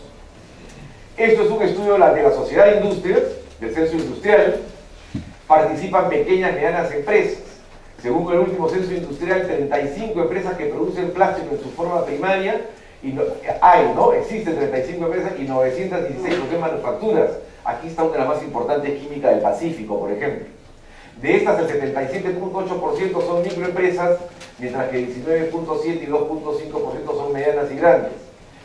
Speaker 3: Esto es un estudio de la Sociedad de Industrias, del Censo Industrial. Participan pequeñas y medianas empresas. Según el último censo industrial, 35 empresas que producen plástico en su forma primaria, y existen 35 empresas y 916 producen manufacturas. Aquí está una de las más importantes, Química del Pacífico, por ejemplo. De estas, el 77.8% son microempresas, mientras que 19.7 y 2.5% son medianas y grandes,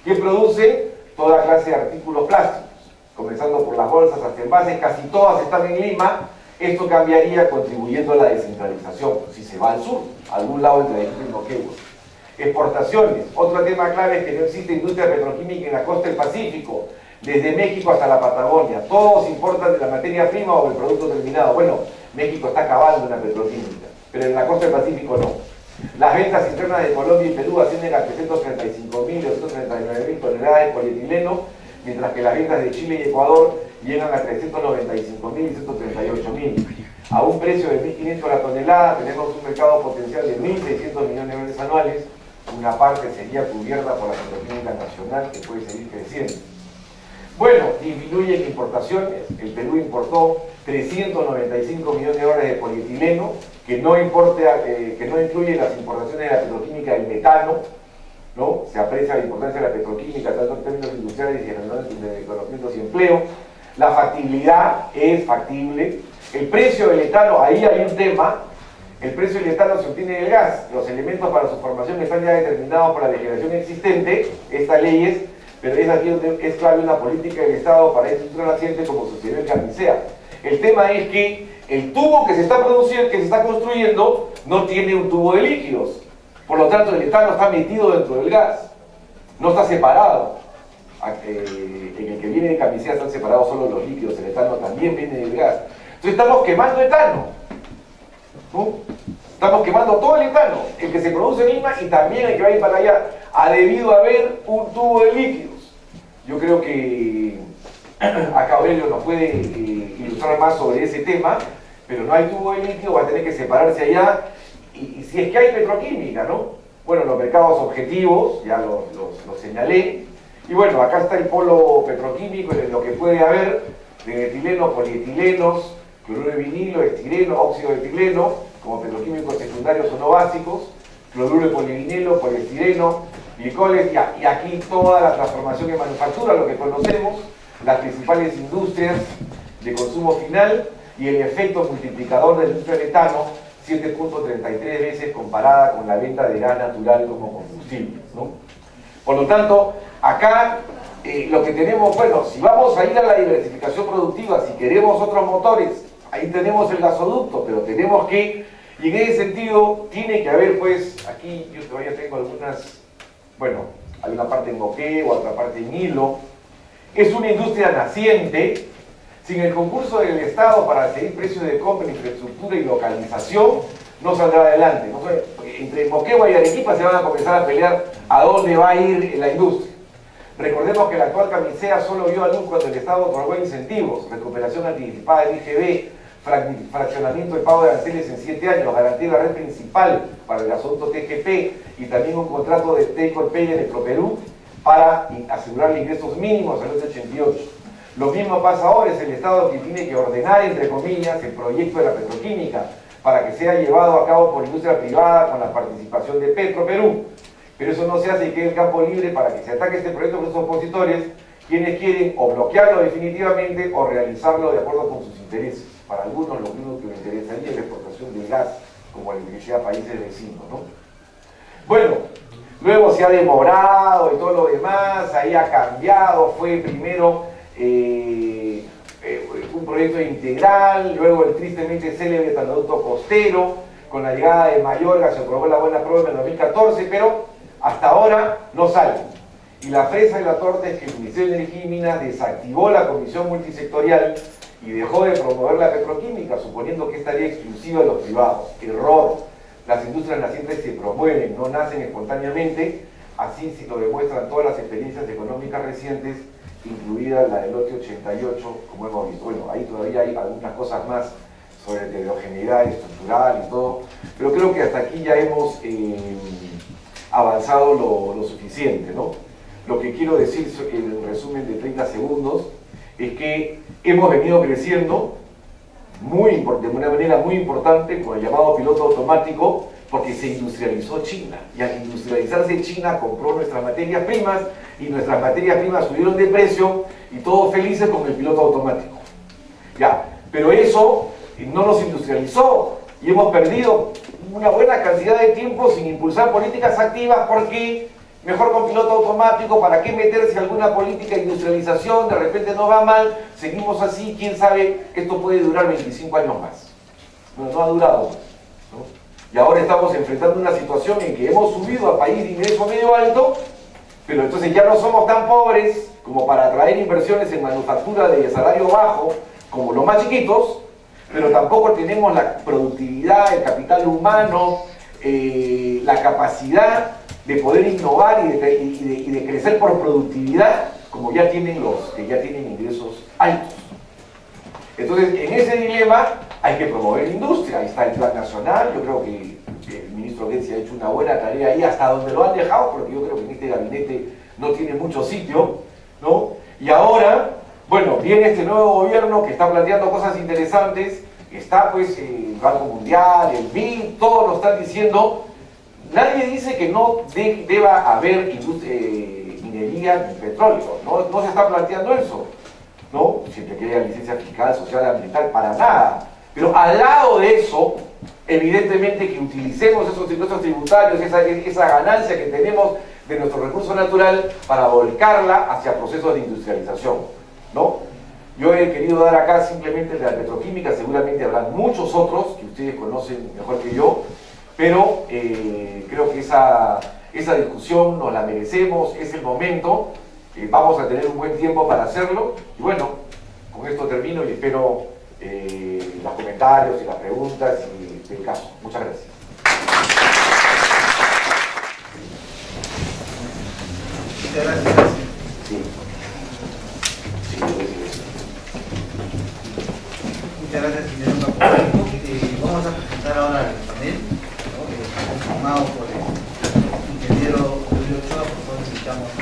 Speaker 3: que producen toda clase de artículos plásticos, comenzando por las bolsas hasta envases. Casi todas están en Lima. Esto cambiaría contribuyendo a la descentralización, si se va al sur, a algún lado entre Arequipa y Moquegua. Exportaciones. Otro tema clave es que no existe industria petroquímica en la costa del Pacífico, desde México hasta la Patagonia. Todos importan de la materia prima o del producto terminado. Bueno, México está acabando en la petroquímica, pero en la costa del Pacífico no. Las ventas internas de Colombia y Perú ascienden a 335.000 y 239.000 toneladas de polietileno, mientras que las ventas de Chile y Ecuador llegan a 395.000 y 138.000. A un precio de 1.500 la tonelada tenemos un mercado potencial de 1.600 millones de dólares anuales. Una parte sería cubierta por la petroquímica nacional, que puede seguir creciendo. Bueno, disminuyen importaciones. El Perú importó 395 millones de dólares de polietileno, que no incluye las importaciones de la petroquímica del metano, ¿no? Se aprecia la importancia de la petroquímica, tanto en términos industriales y en de conocimientos y empleo. La factibilidad es factible. El precio del etano, ahí hay un tema. El precio del etano se obtiene del gas. Los elementos para su formación están ya determinados por la legislación existente, estas leyes, pero es aquí donde es clave una política del Estado para esta industria naciente, como sucedió en Camisea. El tema es que el tubo que se está produciendo, que se está construyendo, no tiene un tubo de líquidos. Por lo tanto, el etano está metido dentro del gas, no está separado. En el que viene de Camisea están separados solo los líquidos, el etano también viene del gas. Entonces estamos quemando etano, ¿no? Estamos quemando todo el etano, el que se produce en Lima y también el que va a ir para allá. Ha debido haber un tubo de líquidos. Yo creo que acá Aurelio nos puede ilustrar más sobre ese tema, pero no hay tubo de líquido, va a tener que separarse allá. Y si es que hay petroquímica, ¿no? Bueno, los mercados objetivos, ya los señalé. Y bueno, acá está el polo petroquímico, en lo que puede haber de etileno, polietilenos, cloruro de vinilo, estireno, óxido de etileno, como petroquímicos secundarios o no básicos, cloruro de polivinilo, poliestireno, glicoles, y aquí toda la transformación en manufactura, lo que conocemos, las principales industrias de consumo final y el efecto multiplicador del industria del etano, 7.33 veces comparada con la venta de gas natural como combustible, ¿no? Por lo tanto, acá lo que tenemos, bueno, si vamos a ir a la diversificación productiva, si queremos otros motores, ahí tenemos el gasoducto, pero tenemos que, y en ese sentido, tiene que haber, pues, aquí yo todavía tengo algunas, bueno, hay una parte en Moquegua, otra parte en Hilo. Es una industria naciente. Sin el concurso del Estado para seguir precios de compra, infraestructura y localización, no saldrá adelante. ¿No? Entre Moquegua y Arequipa se van a comenzar a pelear a dónde va a ir la industria. Recordemos que la actual Camisea solo vio a luz cuando el Estado otorgó incentivos, recuperación anticipada del IGB, fraccionamiento de pago de aranceles en 7 años, garantía de la red principal para el gasoducto TGP y también un contrato de take or pay en Electroperú. para asegurar ingresos mínimos al 88. Lo mismo pasa ahora, es el Estado que tiene que ordenar, entre comillas, el proyecto de la petroquímica para que sea llevado a cabo por industria privada con la participación de Petroperú. Pero eso no se hace y quede el campo libre para que se ataque este proyecto con los opositores, quienes quieren o bloquearlo definitivamente o realizarlo de acuerdo con sus intereses. Para algunos lo único que les interesaría es la exportación del gas, como la electricidad a países vecinos, ¿no? Bueno, luego se ha demorado y todo lo demás, ahí ha cambiado, fue primero un proyecto integral, luego el tristemente célebre Taladucto Costero, con la llegada de Mayorga se aprobó la buena prueba en el 2014, pero hasta ahora no sale. Y la fresa de la torta es que el Ministerio de Energía y Minas desactivó la comisión multisectorial y dejó de promover la petroquímica, suponiendo que estaría exclusiva de los privados. Error. Las industrias nacientes se promueven, no nacen espontáneamente, así lo demuestran todas las experiencias económicas recientes, incluida la del lote 88, como hemos visto. Bueno, ahí todavía hay algunas cosas más sobre heterogeneidad estructural y todo, pero creo que hasta aquí ya hemos avanzado lo suficiente, ¿no? Lo que quiero decir en resumen de 30 segundos es que hemos venido creciendo de una manera muy importante con el llamado piloto automático, porque se industrializó China, y al industrializarse China compró nuestras materias primas y nuestras materias primas subieron de precio y todos felices con el piloto automático. Ya, pero eso no nos industrializó y hemos perdido una buena cantidad de tiempo sin impulsar políticas activas, porque mejor con piloto automático, ¿para qué meterse en alguna política de industrialización? De repente no va mal, seguimos así, quién sabe, esto puede durar 25 años más. Bueno, no ha durado más, ¿no? Y ahora estamos enfrentando una situación en que hemos subido a país de ingreso medio alto, pero entonces ya no somos tan pobres como para atraer inversiones en manufactura de salario bajo, como los más chiquitos, pero tampoco tenemos la productividad, el capital humano, la capacidad de poder innovar y de crecer por productividad, como ya tienen los que ya tienen ingresos altos. Entonces, en ese dilema hay que promover industria. Ahí está el Plan Nacional. Yo creo que el ministro Guedes ha hecho una buena tarea ahí, hasta donde lo han dejado, porque yo creo que en este gabinete no tiene mucho sitio, ¿no? Y ahora, bueno, viene este nuevo gobierno que está planteando cosas interesantes. Está pues el Banco Mundial, el BID, todos lo están diciendo. Nadie dice que no deba haber minería ni petróleo, no se está planteando eso, ¿no? Siempre que haya licencia fiscal, social, ambiental, para nada. Pero al lado de eso, evidentemente que utilicemos esos impuestos tributarios, esa ganancia que tenemos de nuestro recurso natural para volcarla hacia procesos de industrialización, ¿no? Yo he querido dar acá simplemente de la petroquímica, seguramente habrán muchos otros que ustedes conocen mejor que yo, pero creo que esa discusión nos la merecemos, es el momento, vamos a tener un buen tiempo para hacerlo, y bueno, con esto termino y espero los comentarios y las preguntas y el caso. Muchas gracias.
Speaker 1: Muchas gracias.
Speaker 3: Sí.
Speaker 1: Muchas gracias, señor Paco. Vamos a presentar ahora el panel, ¿no? Conformado por el ingeniero Julio Ochoa, por favor invitamos a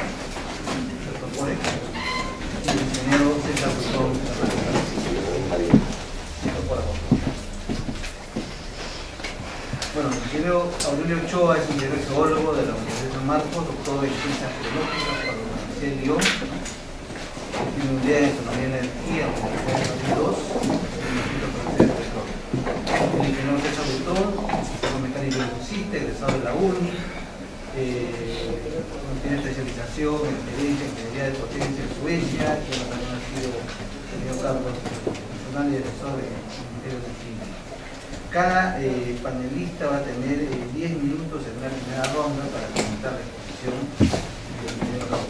Speaker 1: propone, y el ingeniero César Guzmán. Bueno, el ingeniero Aurelio Ochoa es ingeniero geólogo de la Universidad de San Marcos, doctor en Ciencias Geológicas por la Universidad de Lyon, tiene un día en Economía y Energía, Universidad de 2002. El ingeniero César Guzmán, mecánico electricista, egresado de la UNI, tiene especialización en ingeniería de potencia en Suecia, que también ha sido tenido cargos nacional y asesor del Ministerio de Energía. Cada panelista va a tener 10 minutos en una primera ronda para comentar la exposición del ingeniero Cabo.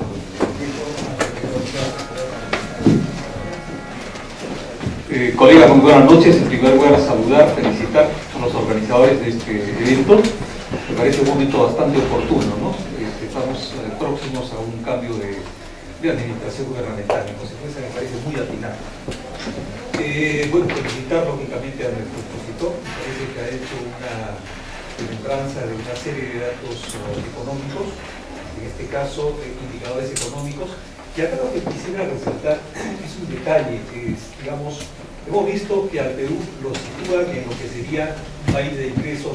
Speaker 4: Colegas, muy buenas noches. En primer lugar, saludar, felicitar a los organizadores de este evento. Me parece un momento bastante oportuno, ¿no? Estamos próximos a un cambio de administración gubernamental. En consecuencia, me parece muy atinado. Bueno, felicitar lógicamente a nuestro expositor. Me parece que ha hecho una remembranza de una serie de datos económicos en este caso indicadores económicos. Y acá lo que quisiera resaltar es un detalle, digamos, hemos visto que al Perú lo sitúan en lo que sería un país de ingresos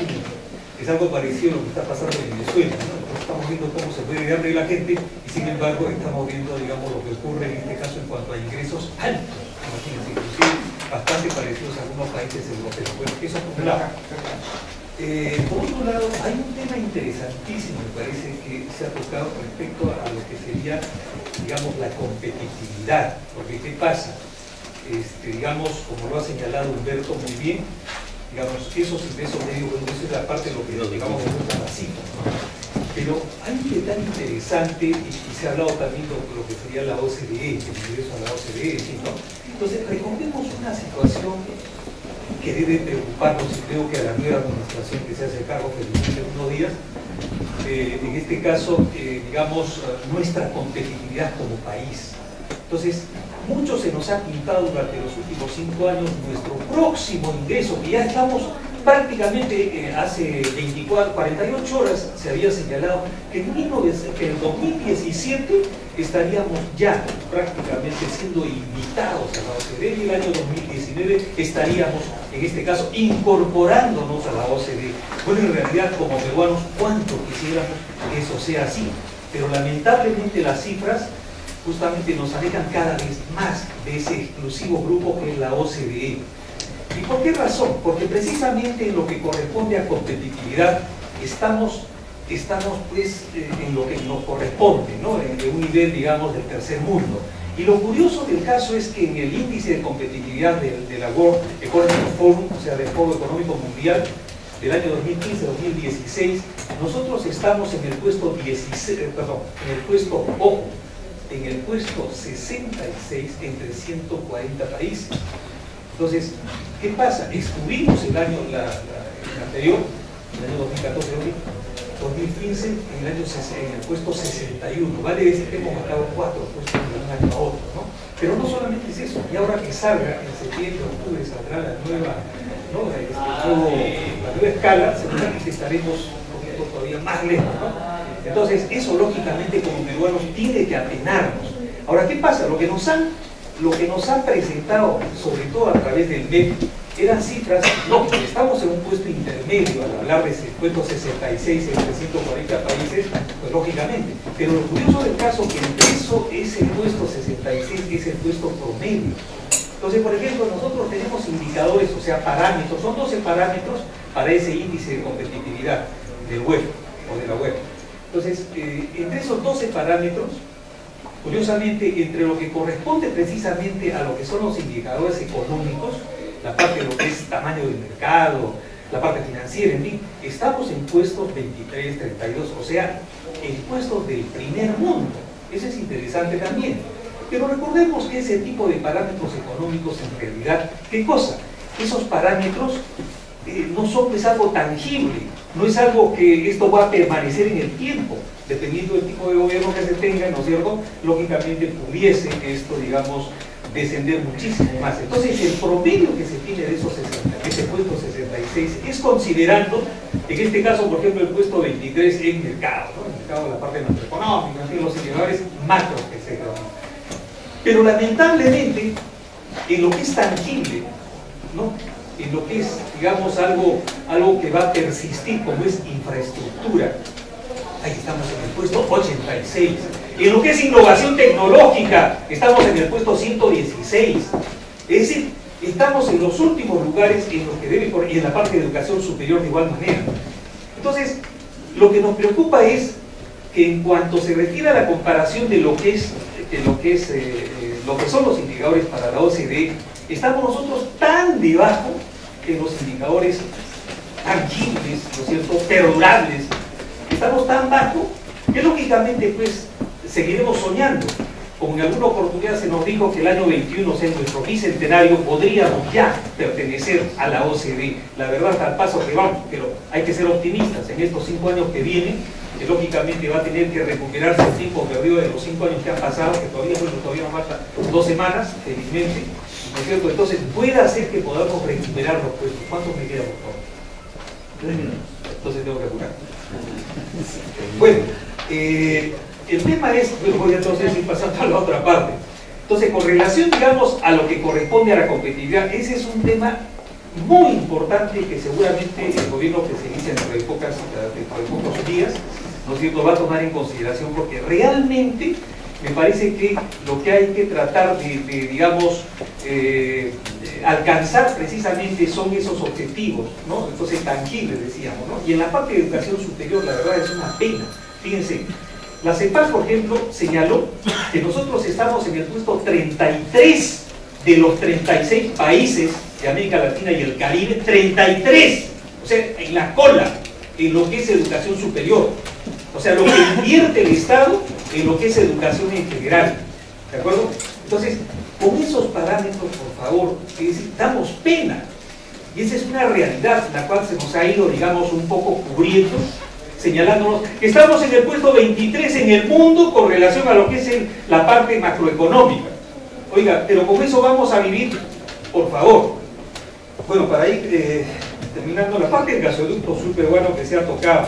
Speaker 4: mínimos. Es algo parecido a lo que está pasando en Venezuela, ¿no? Entonces estamos viendo cómo se puede de hambre la gente y sin embargo estamos viendo, digamos, lo que ocurre en este caso en cuanto a ingresos altos, imagínense, inclusive bastante parecidos a algunos países europeos. Bueno, eso por un lado. Por otro lado, hay un tema interesantísimo, me parece, que se ha tocado respecto a lo que sería, digamos, la competitividad. Porque, ¿qué pasa? Digamos, como lo ha señalado Humberto muy bien, digamos, esos ingresos medios, bueno, eso es la parte de lo que, digamos, me gusta la cifra, ¿no? Pero hay un detalle interesante, y se ha hablado también de lo que sería la OCDE, el ingreso a la OCDE, ¿no? Entonces, recordemos una situación que debe preocuparnos, y creo que a la nueva administración que se hace cargo felizmente en unos días, en este caso, digamos, nuestra competitividad como país. Entonces, mucho se nos ha pintado durante los últimos 5 años nuestro próximo ingreso, que ya estamos prácticamente hace 48 horas se había señalado que en el 2017 estaríamos ya prácticamente siendo invitados a la OCDE y el año 2019 estaríamos, en este caso, incorporándonos a la OCDE. Bueno, en realidad, como peruanos, ¿cuánto quisiéramos que eso sea así? Pero lamentablemente las cifras justamente nos alejan cada vez más de ese exclusivo grupo que es la OCDE. ¿Y por qué razón? Porque precisamente en lo que corresponde a competitividad estamos pues en lo que nos corresponde, ¿no? En un nivel, digamos, del tercer mundo. Y lo curioso del caso es que en el índice de competitividad de la World Economic Forum, o sea, del Foro Económico Mundial, del año 2015-2016, nosotros estamos en el puesto 16, en el puesto 66 entre 140 países. Entonces, ¿qué pasa? Estuvimos el año anterior, el año 2014, 2015, en el puesto 61. Vale decir que hemos bajado 4 puestos de un año a otro, ¿no? Pero no solamente es eso, y ahora que salga, en septiembre, octubre, saldrá la nueva, ¿no? la nueva escala, seguramente estaremos un poquito todavía más lejos, ¿no? Entonces, eso lógicamente como peruanos tiene que apenarnos. Ahora, ¿qué pasa? Lo que nos han presentado, sobre todo a través del MEP, eran cifras, no, estamos en un puesto intermedio al hablar de ese puesto 66 entre 140 países, pues lógicamente. Pero lo curioso del caso es que ese puesto 66 es el puesto promedio. Entonces, por ejemplo, nosotros tenemos indicadores, o sea, parámetros, son 12 parámetros para ese índice de competitividad del web o de la web. Entonces, entre esos 12 parámetros, curiosamente, entre lo que corresponde precisamente a lo que son los indicadores económicos, la parte de lo que es tamaño del mercado, la parte financiera, en fin, estamos en puestos 23, 32, o sea, en puestos del primer mundo. Eso es interesante también. Pero recordemos que ese tipo de parámetros económicos, en realidad, ¿qué cosa? Esos parámetros no son pues algo tangible, no es algo que esto va a permanecer en el tiempo, dependiendo del tipo de gobierno que se tenga, ¿no es cierto? Lógicamente pudiese esto, digamos, descender muchísimo más. Entonces el promedio que se tiene de ese puesto 66 es considerando, en este caso, por ejemplo, el puesto 23 en mercado, ¿no? El mercado de la parte macroeconómica, en fin, los indicadores macros que se dan. Pero lamentablemente, en lo que es tangible, ¿no? En lo que es, digamos, algo que va a persistir, como es infraestructura, ahí estamos en el puesto 86. En lo que es innovación tecnológica, estamos en el puesto 116. Es decir, estamos en los últimos lugares en los que debe, y en la parte de educación superior de igual manera. Entonces, lo que nos preocupa es que en cuanto se refiere a la comparación de lo que son los indicadores para la OCDE, estamos nosotros tan debajo en los indicadores tangibles, ¿no es cierto?, perdurables. Estamos tan bajo que lógicamente pues seguiremos soñando. Como en alguna oportunidad se nos dijo que el año 21, o sea, en nuestro bicentenario, podríamos ya pertenecer a la OCDE. La verdad, al paso que vamos, pero hay que ser optimistas. En estos 5 años que vienen, que lógicamente va a tener que recuperarse el tiempo perdido de los 5 años que han pasado, que todavía nos faltan 2 semanas, felizmente, ¿no es cierto? Entonces, puede hacer que podamos recuperar los puestos. ¿Cuántos me quedan, por favor?
Speaker 1: 3 minutos.
Speaker 4: entonces tengo que apurar. Bueno, el tema es, voy entonces ir pasando a la otra parte. Entonces, con relación, digamos, a lo que corresponde a la competitividad, ese es un tema muy importante que seguramente el gobierno que se inicia dentro de pocos días, ¿no es cierto?, va a tomar en consideración, porque realmente me parece que lo que hay que tratar de digamos, alcanzar precisamente son esos objetivos, ¿no? Entonces, tangibles, decíamos, ¿no? Y en la parte de educación superior, la verdad es una pena. Fíjense, la CEPAL, por ejemplo, señaló que nosotros estamos en el puesto 33 de los 36 países de América Latina y el Caribe, 33, o sea, en la cola, en lo que es educación superior. O sea, lo que invierte el Estado en lo que es educación en general, ¿de acuerdo? Entonces, con esos parámetros, por favor, es decir, damos pena, y esa es una realidad la cual se nos ha ido, digamos, un poco cubriendo, señalándonos que estamos en el puesto 23 en el mundo con relación a lo que es la parte macroeconómica. Oiga, pero con eso vamos a vivir, por favor. Bueno, para ir terminando la parte del gasoducto sur peruano que se ha tocado,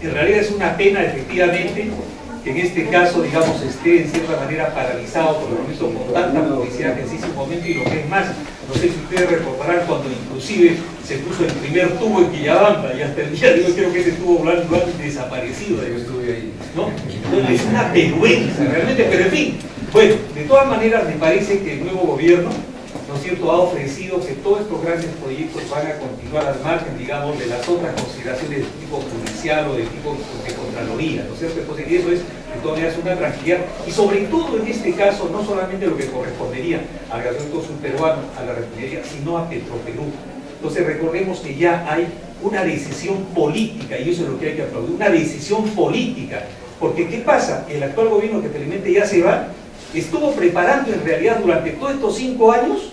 Speaker 4: en realidad es una pena, efectivamente, que en este caso, digamos, esté en cierta manera paralizado por el momento con tanta publicidad que se hizo un momento, y lo que es más, no sé si ustedes recordarán cuando inclusive se puso el primer tubo en Quillabamba, y hasta el día de hoy creo que ese tubo lo han desaparecido. Yo estuve ahí, ¿no? Entonces, es una vergüenza, realmente, pero en fin. Bueno, de todas maneras me parece que el nuevo gobierno, ¿no es cierto?, ha ofrecido que todos estos grandes proyectos van a continuar al margen, digamos, de las otras consideraciones de tipo judicial o de tipo de contraloría, ¿no es cierto? Entonces, eso es, de todas maneras, una tranquilidad, y sobre todo en este caso, no solamente lo que correspondería al gasoducto subperuano, a la refinería, sino a Petroperú. Entonces, recordemos que ya hay una decisión política, y eso es lo que hay que aplaudir, una decisión política, porque ¿qué pasa? El actual gobierno que felizmente ya se va, estuvo preparando en realidad durante todos estos 5 años,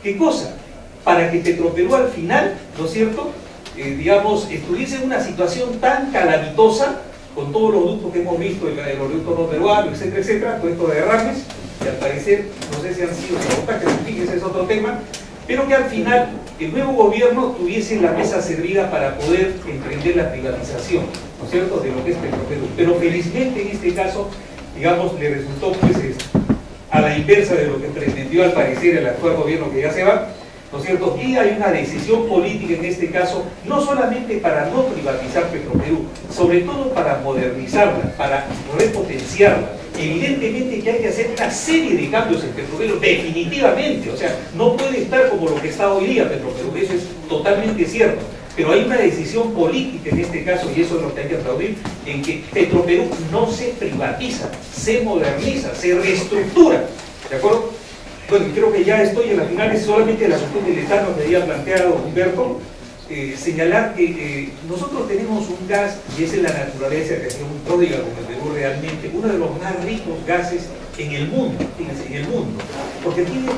Speaker 4: ¿qué cosa? Para que Petroperú al final, ¿no es cierto?, digamos, estuviese en una situación tan calamitosa, con todos los ductos que hemos visto, el oleoducto no peruano, etcétera, etcétera, todo esto de derrames, que al parecer, no sé si han sido sabotajes, en fin, ese es otro tema, pero que al final el nuevo gobierno tuviese la mesa servida para poder emprender la privatización, ¿no es cierto?, de lo que es Petroperú. Pero felizmente en este caso, digamos, le resultó pues a la inversa de lo que pretendió al parecer el actual gobierno que ya se va, ¿no es cierto? Y hay una decisión política en este caso, no solamente para no privatizar Petroperú, sobre todo para modernizarla, para repotenciarla. Evidentemente que hay que hacer una serie de cambios en Petroperú, definitivamente, o sea, no puede estar como lo que está hoy día Petroperú, eso es totalmente cierto. Pero hay una decisión política en este caso, y eso es lo que hay que aplaudir, en que Petroperú no se privatiza, se moderniza, se reestructura, ¿de acuerdo? Bueno, creo que ya estoy en la final, es solamente la cuestión del etano que había planteado Humberto, señalar que nosotros tenemos un gas, y esa es la naturaleza que es un pródiga como el Perú realmente, uno de los más ricos gases en el mundo, fíjense, en el mundo, porque tiene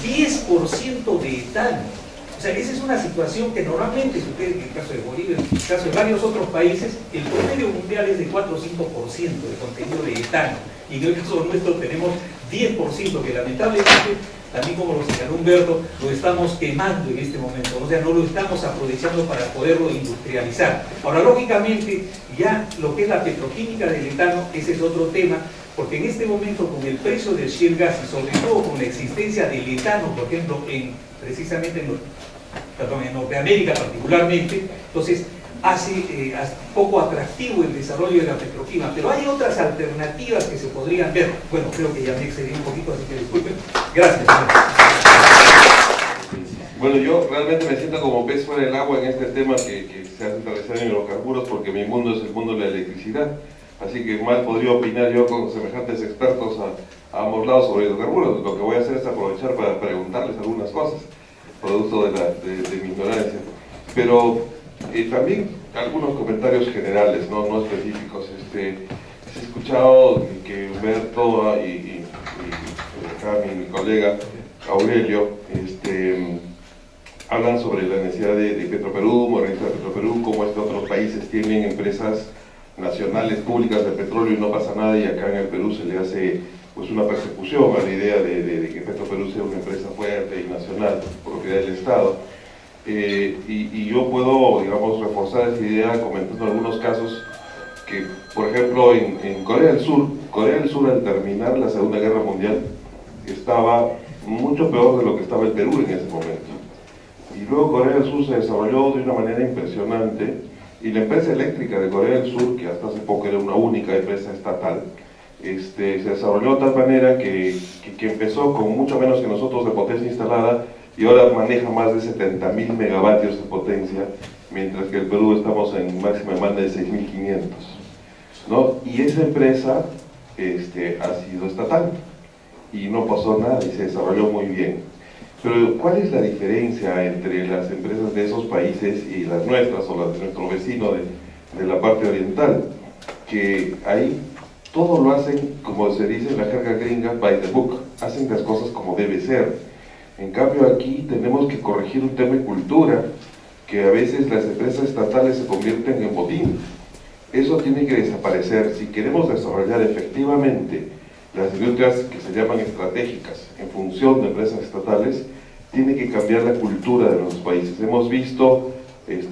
Speaker 4: 10% de etano. O sea, esa es una situación que normalmente, si ustedes, en el caso de Bolivia, en el caso de varios otros países, el promedio mundial es de 4 o 5% de contenido de etano. Y en el caso nuestro tenemos 10%, que lamentablemente, también como lo señaló Humberto, lo estamos quemando en este momento. O sea, no lo estamos aprovechando para poderlo industrializar. Ahora, lógicamente, ya lo que es la petroquímica del etano, ese es otro tema, porque en este momento, con el precio del shale gas y sobre todo con la existencia del etano, por ejemplo, precisamente en Norteamérica particularmente, entonces hace poco atractivo el desarrollo de la petroquímica, pero hay otras alternativas que se podrían ver. Bueno, creo que ya me excedí un poquito, así que disculpen. Gracias.
Speaker 5: Bueno, yo realmente me siento como pez fuera del agua en este tema que se ha centralizado en hidrocarburos, porque mi mundo es el mundo de la electricidad, así que mal podría opinar yo con semejantes expertos a ambos lados sobre hidrocarburos. Lo que voy a hacer es aprovechar para preguntarles algunas cosas, producto de mi ignorancia. Pero también algunos comentarios generales, no específicos. He escuchado que Humberto y acá mi colega Aurelio hablan sobre la necesidad de Petroperú, modernizar Petroperú, cómo es que otros países tienen empresas nacionales públicas de petróleo y no pasa nada, y acá en el Perú se le hace pues una persecución a la idea de que Petroperú sea una empresa fuerte y nacional, propiedad del Estado. y yo puedo, digamos, reforzar esa idea comentando algunos casos que, por ejemplo, en Corea del Sur al terminar la Segunda Guerra Mundial estaba mucho peor de lo que estaba el Perú en ese momento. Y luego Corea del Sur se desarrolló de una manera impresionante, y la empresa eléctrica de Corea del Sur, que hasta hace poco era una única empresa estatal, se desarrolló de tal manera que empezó con mucho menos que nosotros de potencia instalada, y ahora maneja más de 70.000 megavatios de potencia, mientras que el Perú estamos en máxima demanda de 6.500, ¿no? Y esa empresa ha sido estatal, y no pasó nada, y se desarrolló muy bien. Pero ¿cuál es la diferencia entre las empresas de esos países y las nuestras, o las de nuestro vecino de la parte oriental? Que ahí todo lo hacen, como se dice en la jerga gringa, by the book, hacen las cosas como debe ser. En cambio aquí tenemos que corregir un tema de cultura, que a veces las empresas estatales se convierten en botín. Eso tiene que desaparecer. Si queremos desarrollar efectivamente las industrias que se llaman estratégicas en función de empresas estatales, tiene que cambiar la cultura de los países. Hemos visto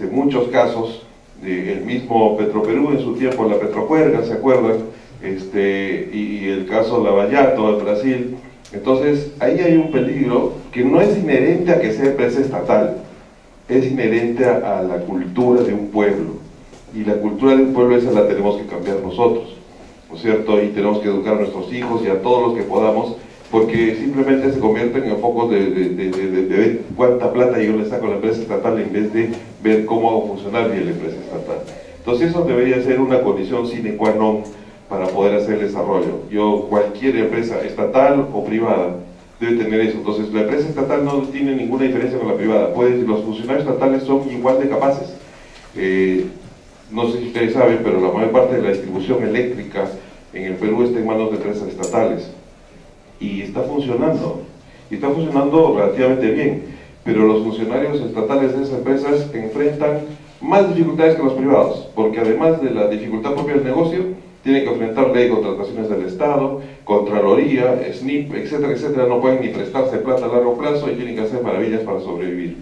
Speaker 5: muchos casos del mismo Petroperú en su tiempo, la Petrojuerga, ¿se acuerdan? Y el caso Lavallato de Brasil. Entonces ahí hay un peligro que no es inherente a que sea empresa estatal, es inherente a la cultura de un pueblo, y la cultura de un pueblo esa la tenemos que cambiar nosotros, ¿no es cierto? Y tenemos que educar a nuestros hijos y a todos los que podamos, porque simplemente se convierten en focos de ver cuánta plata yo le saco a la empresa estatal en vez de ver cómo hago funcionar bien la empresa estatal. Entonces eso debería ser una condición sine qua non para poder hacer el desarrollo. Cualquier empresa estatal o privada debe tener eso. Entonces la empresa estatal no tiene ninguna diferencia con la privada. Los funcionarios estatales son igual de capaces. No sé si ustedes saben, pero la mayor parte de la distribución eléctrica en el Perú está en manos de empresas estatales, y está funcionando relativamente bien, pero los funcionarios estatales de esas empresas enfrentan más dificultades que los privados, porque además de la dificultad propia del negocio, tienen que enfrentar ley de contrataciones del Estado, Contraloría, SNIP, etcétera, etcétera. No pueden ni prestarse plata a largo plazo y tienen que hacer maravillas para sobrevivir.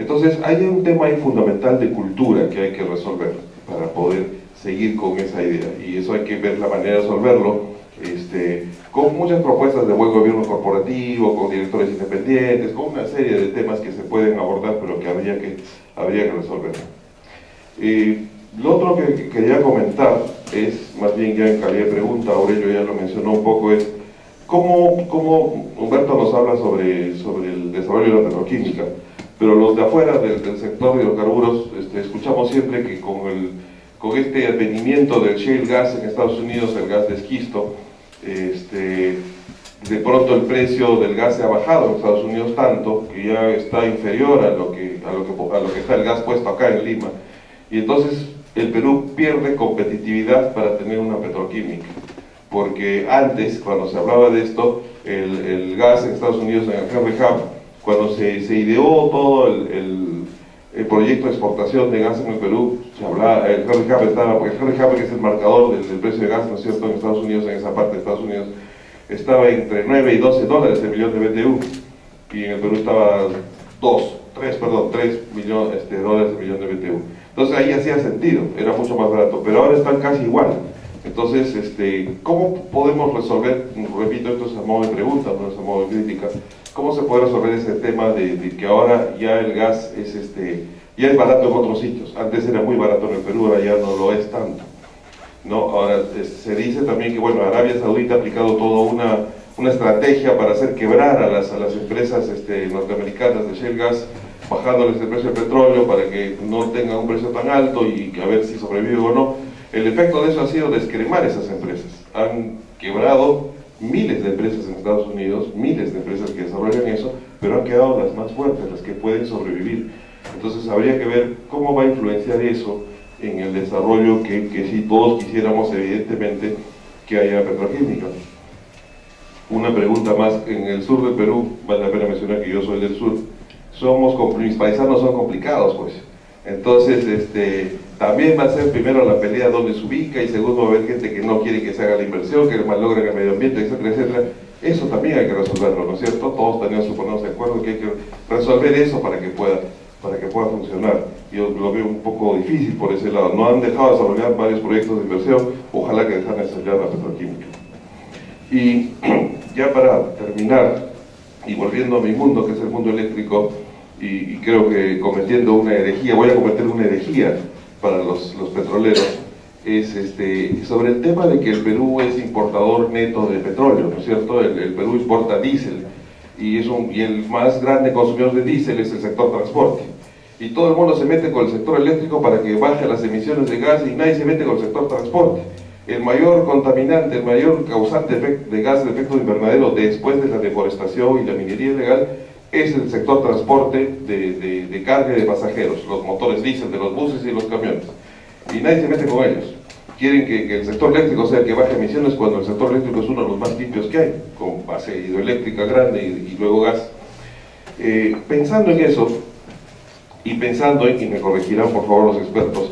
Speaker 5: Entonces hay un tema ahí fundamental de cultura que hay que resolver para poder seguir con esa idea, y eso hay que ver la manera de resolverlo, con muchas propuestas de buen gobierno corporativo, con directores independientes, con una serie de temas que se pueden abordar, pero que habría que resolver. Lo otro que quería comentar es, más bien ya en calidad de pregunta, Aurelio ya lo mencionó un poco, es cómo Humberto nos habla sobre el desarrollo de la petroquímica, pero los de afuera del sector de hidrocarburos escuchamos siempre que con este advenimiento del shale gas en Estados Unidos, el gas de esquisto, de pronto el precio del gas se ha bajado en Estados Unidos tanto que ya está inferior a lo que está el gas puesto acá en Lima, y entonces el Perú pierde competitividad para tener una petroquímica, porque antes, cuando se hablaba de esto, el gas en Estados Unidos, en el Henry Hub, cuando se ideó todo el proyecto de exportación de gas en el Perú, se hablaba, el Henry Hub estaba, porque el Henry Hub, que es el marcador del precio de gas, ¿no es cierto?, en Estados Unidos, en esa parte de Estados Unidos, estaba entre 9 y 12 dólares el millón de BTU, y en el Perú estaba 3 millones de dólares el millón de BTU. Entonces ahí hacía sentido, era mucho más barato, pero ahora están casi igual. Entonces, ¿cómo podemos resolver? Repito, esto es a modo de pregunta, no es a modo de crítica. ¿Cómo se puede resolver ese tema de que ahora ya el gas es ya es barato en otros sitios? Antes era muy barato en el Perú, ahora ya no lo es tanto, ¿no? Ahora se dice también que, bueno, Arabia Saudita ha aplicado toda una estrategia para hacer quebrar a las empresas norteamericanas de shale gas, bajándoles el precio del petróleo para que no tengan un precio tan alto y a ver si sobrevive o no. El efecto de eso ha sido descremar esas empresas. Han quebrado miles de empresas en Estados Unidos, miles de empresas que desarrollan eso, pero han quedado las más fuertes, las que pueden sobrevivir. Entonces habría que ver cómo va a influenciar eso en el desarrollo que si todos quisiéramos, evidentemente, que haya petroquímica. Una pregunta más: en el sur del Perú, vale la pena mencionar que yo soy del sur, mis paisanos son complicados, pues. Entonces, también va a ser primero la pelea donde se ubica, y segundo va a haber gente que no quiere que se haga la inversión, que malogren el medio ambiente, etcétera, etcétera. Eso también hay que resolverlo, ¿no es cierto? Todos tenemos que ponernos de acuerdo que hay que resolver eso para que pueda. para que pueda funcionar. Yo lo veo un poco difícil por ese lado. No han dejado de desarrollar varios proyectos de inversión, ojalá que dejen de desarrollar la petroquímica. Y ya para terminar, y volviendo a mi mundo, que es el mundo eléctrico, y creo que cometiendo una herejía, voy a cometer una herejía para los petroleros, es sobre el tema de que el Perú es importador neto de petróleo, ¿no es cierto? El Perú importa diésel, y el más grande consumidor de diésel es el sector transporte. Y todo el mundo se mete con el sector eléctrico para que baje las emisiones de gas, y nadie se mete con el sector transporte. El mayor contaminante, el mayor causante de gas de efecto invernadero después de la deforestación y la minería ilegal es el sector transporte de carga y de pasajeros, los motores diésel de los buses y los camiones. Y nadie se mete con ellos. Quieren que el sector eléctrico sea el que baje emisiones cuando el sector eléctrico es uno de los más limpios que hay, con base hidroeléctrica grande y luego gas. Pensando en eso, y pensando en, y me corregirán por favor los expertos,